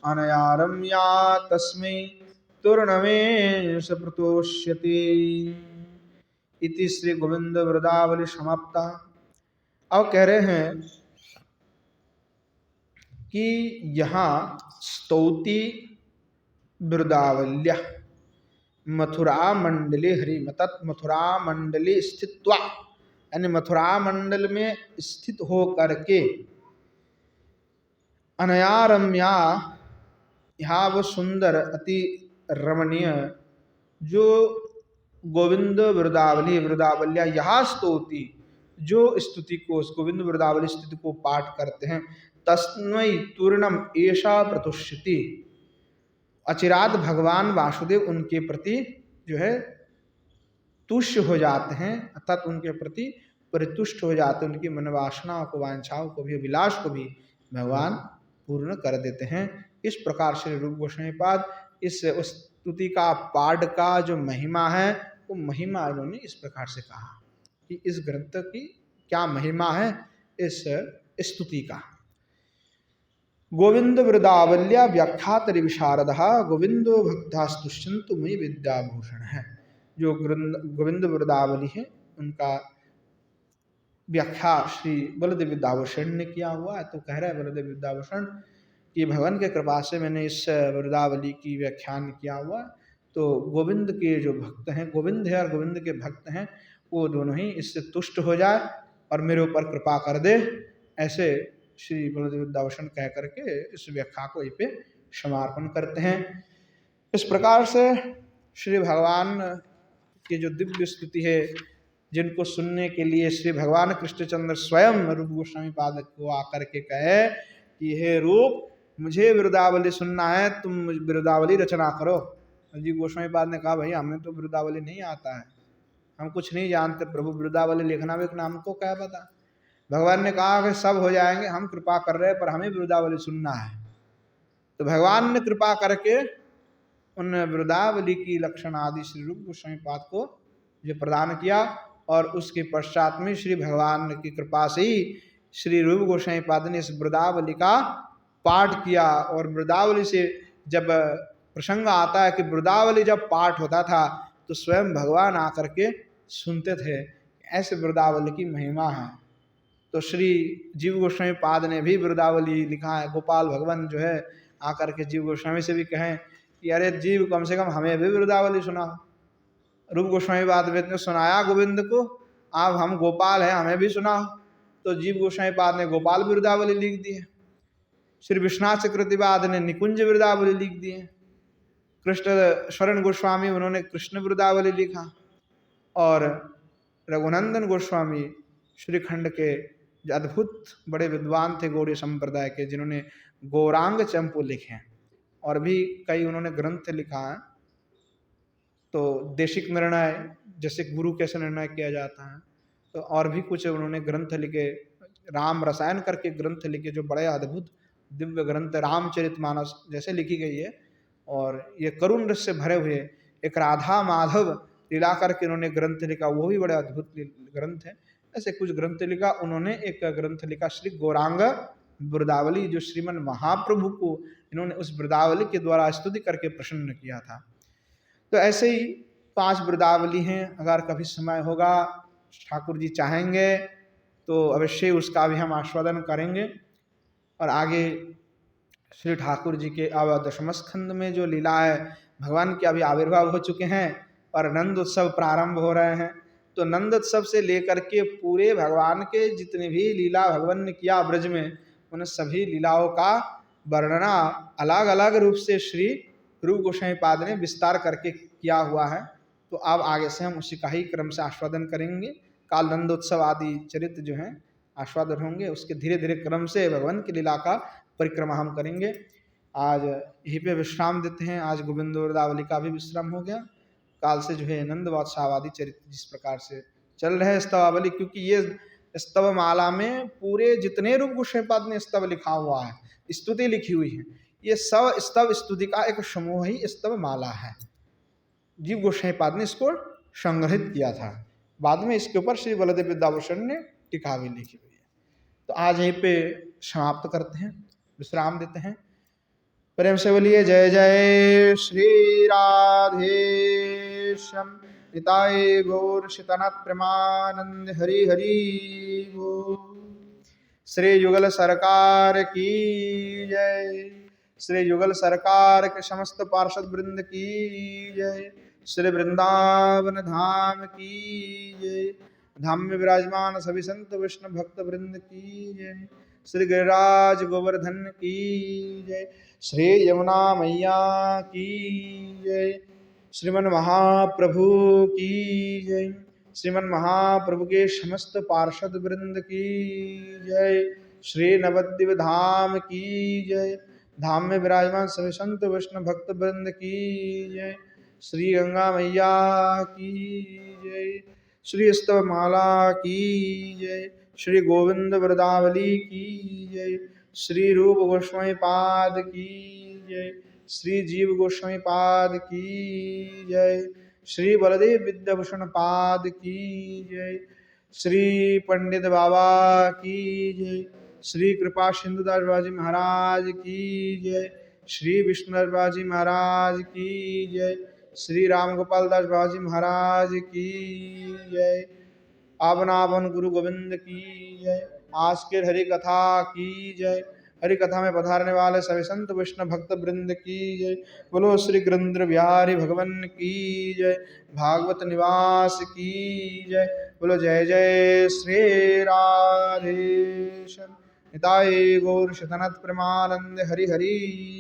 अनया रम्या तस्मै तुर्णमेष प्रतोष्यति इति श्री गोविंद वृदावली समाप्ता। अब कह रहे हैं कि यहाँ स्तौति वृदावल्य मथुरा मंडले हरि, मतलब मथुरा मंडले स्थित्वा, यानी मथुरा मंडल में स्थित हो करके, अनया रम्या, यहाँ वो सुंदर अति रमणीय जो गोविंद वृदावली वृदावल्या यहाँ स्तौति, जो स्तुति को, गोविंद वृदावली स्तुति को पाठ करते हैं, तस्मै तूर्णम एषा प्रतुष्यति, अचिरात भगवान वासुदेव उनके प्रति जो है तुष्य हो जाते हैं, अर्थात उनके प्रति परितुष्ट हो जाते हैं, उनकी मनोवासनाओं को, वांछाओं को भी, अभिलाष को भी भगवान पूर्ण कर देते हैं। इस प्रकार से रूप गोस्वामी पाद इस स्तुति का पाठ का जो महिमा है, वो महिमा इन्होंने इस प्रकार से कहा कि इस ग्रंथ की क्या महिमा है इस स्तुति का। गोविंद वृदावल्या व्याख्यात विशारद गोविंदो भक्तास्तुष्यन्तु मयि विद्याभूषण है, जो गोविंद वृदावली है उनका व्याख्या श्री बलदेव विद्याभूषण ने किया हुआ है। तो कह रहे हैं बलदेव विद्याभूषण कि भगवान के कृपा से मैंने इस वृदावली की व्याख्यान किया हुआ, तो गोविंद के जो भक्त हैं, गोविंद है और गोविंद के भक्त हैं, वो दोनों ही इससे तुष्ट हो जाए और मेरे ऊपर कृपा कर दे। ऐसे श्री बलदेव वृंदावसन कह करके इस व्याख्या को यहीं पे समापन करते हैं। इस प्रकार से श्री भगवान की जो दिव्य स्तुति है, जिनको सुनने के लिए श्री भगवान कृष्णचंद्र स्वयं रूप गोस्वामी पाद को आकर के कहे कि हे रूप, मुझे वृदावली सुनना है, तुम वृदावली रचना करो। जी गोस्वामी पाद ने कहा, भाई हमें तो वृदावली नहीं आता है, हम कुछ नहीं जानते प्रभु, वृदावली लिखना विखना हमको क्या पता। भगवान ने कहा कि सब हो जाएंगे, हम कृपा कर रहे हैं, पर हमें वृदावली सुनना है। तो भगवान ने कृपा करके उन वृदावली की लक्षण आदि श्री रूप गोस्वामी पाद को जो प्रदान किया, और उसके पश्चात में श्री भगवान की कृपा से ही श्री रूप गोस्वामी पाद ने इस वृदावली का पाठ किया। और वृदावली से जब प्रसंग आता है कि वृदावली जब पाठ होता था तो स्वयं भगवान आकर के सुनते थे, ऐसे वृदावली की महिमा है। तो श्री जीव गोस्वामी पाद ने भी वृदावली लिखा है। गोपाल भगवान जो है आकर के जीव गोस्वामी से भी कहें कि अरे जीव, कम से कम हमें भी वृदावली सुनाओ। रूप गोस्वामी पाद ने सुनाया गोविंद को, आप हम गोपाल हैं, हमें भी सुनाओ। तो जीव गोस्वामी पाद ने गोपाल वृदावली लिख दी है। श्री विश्वनाथ चक्रवर्तीपाद ने निकुंज वृदावली लिख दी है। कृष्ण शरण गोस्वामी उन्होंने कृष्ण वृदावली लिखा, और रघुनंदन गोस्वामी श्रीखंड के जो अद्भुत बड़े विद्वान थे गौड़ीय संप्रदाय के, जिन्होंने गौरांग चंपू लिखे हैं, और भी कई उन्होंने ग्रंथ लिखा है। तो देशिक निर्णय, जैसे गुरु कैसे निर्णय किया जाता है, तो और भी कुछ उन्होंने ग्रंथ लिखे। राम रसायन करके ग्रंथ लिखे, जो बड़े अद्भुत दिव्य ग्रंथ रामचरितमानस जैसे लिखी गई है। और ये करुण रस से भरे हुए एक राधा माधव लीला करके उन्होंने ग्रंथ लिखा, वो भी बड़े अद्भुत ग्रंथ है। ऐसे कुछ ग्रंथ लिखा। उन्होंने एक ग्रंथ लिखा श्री गौरांग वृदावली, जो श्रीमन महाप्रभु को इन्होंने उस वृदावली के द्वारा स्तुति करके प्रसन्न किया था। तो ऐसे ही 5 वृदावली हैं। अगर कभी समय होगा, ठाकुर जी चाहेंगे तो अवश्य उसका भी हम आस्वादन करेंगे। और आगे श्री ठाकुर जी के अब दशम स्कंद में जो लीला है, भगवान के अभी आविर्भाव हो चुके हैं और नंद उत्सव प्रारंभ हो रहे हैं। तो नंद उत्सव से लेकर के पूरे भगवान के जितने भी लीला भगवान ने किया ब्रज में, उन सभी लीलाओं का वर्णना अलग अलग रूप से श्री रूप गोस्वामी पाद ने विस्तार करके किया हुआ है। तो अब आगे से हम उसी का ही क्रम से आस्वादन करेंगे। काल नंदोत्सव आदि चरित्र जो हैं आस्वादन होंगे, उसके धीरे धीरे क्रम से भगवान की लीला का परिक्रमा हम करेंगे। आज यहीं पे विश्राम देते हैं। आज गोविंद वृदावली का भी विश्राम हो गया। काल से जो है नंद वात्सव आदि चरित्र जिस प्रकार से चल रहे हैं स्तवावली, क्योंकि ये स्तव माला में पूरे जितने रूप गोस्वामी पाद ने स्तव लिखा हुआ है, स्तुति लिखी हुई है, ये सब स्तव स्तुति का एक समूह ही स्तव माला है। जीव गोस्वामी पाद ने इसको संग्रहित किया था। बाद में इसके ऊपर श्री बलदेव वृंदावसन ने टीका भी लिखी हुई है। तो आज यहीं पे समाप्त करते हैं, विश्राम देते हैं। प्रेम से बोलिए जय जय श्री राधे श्याम निताय गौर शितनाथ प्रेमानंद हरि हरि बोल। श्री युगल सरकार की जय। श्री युगल सरकार के समस्त पार्षद वृंद की जय। श्री वृंदावन धाम की जय। धाम में विराजमान सभी संत विष्णु भक्त वृंद की जय। श्री गिरिराज गोवर्धन की जय। श्री यमुना मैया की जय। श्रीमन महाप्रभु की जय। श्रीमन महाप्रभु के समस्त पार्षद वृंद की जय। श्री नवद्वीप धाम की जय। धाम में विराजमान सभी संत वैष्णव भक्त वृंद की जय। श्री गंगा मैया की जय। श्री स्तव माला की जय। श्री गोविंद वृदावली की जय। श्री रूप गोस्वामी पाद की जय। श्री जीव गोस्वामी पाद की जय। श्री बलदेव विद्याभूषण पाद की जय। श्री पंडित बाबा की जय। श्री कृपा सिंधुदास बाजी महाराज की जय। श्री विष्णुदास बाजी महाराज की जय। श्री राम गोपाल दास बाजी महाराज की जय। आवन आवन गुरु गोविंद की जय। आज के हरि कथा की जय। हरि कथा में पधारने वाले सभी संत वैष्णव भक्त वृंद की जय। बोलो श्री गिरिंद्र बिहारी भगवान की जय। भागवत निवास की जय। बोलो जय जय श्री राधेश्याम। निताय गौर शतनथ प्रेमानंद हरि हरि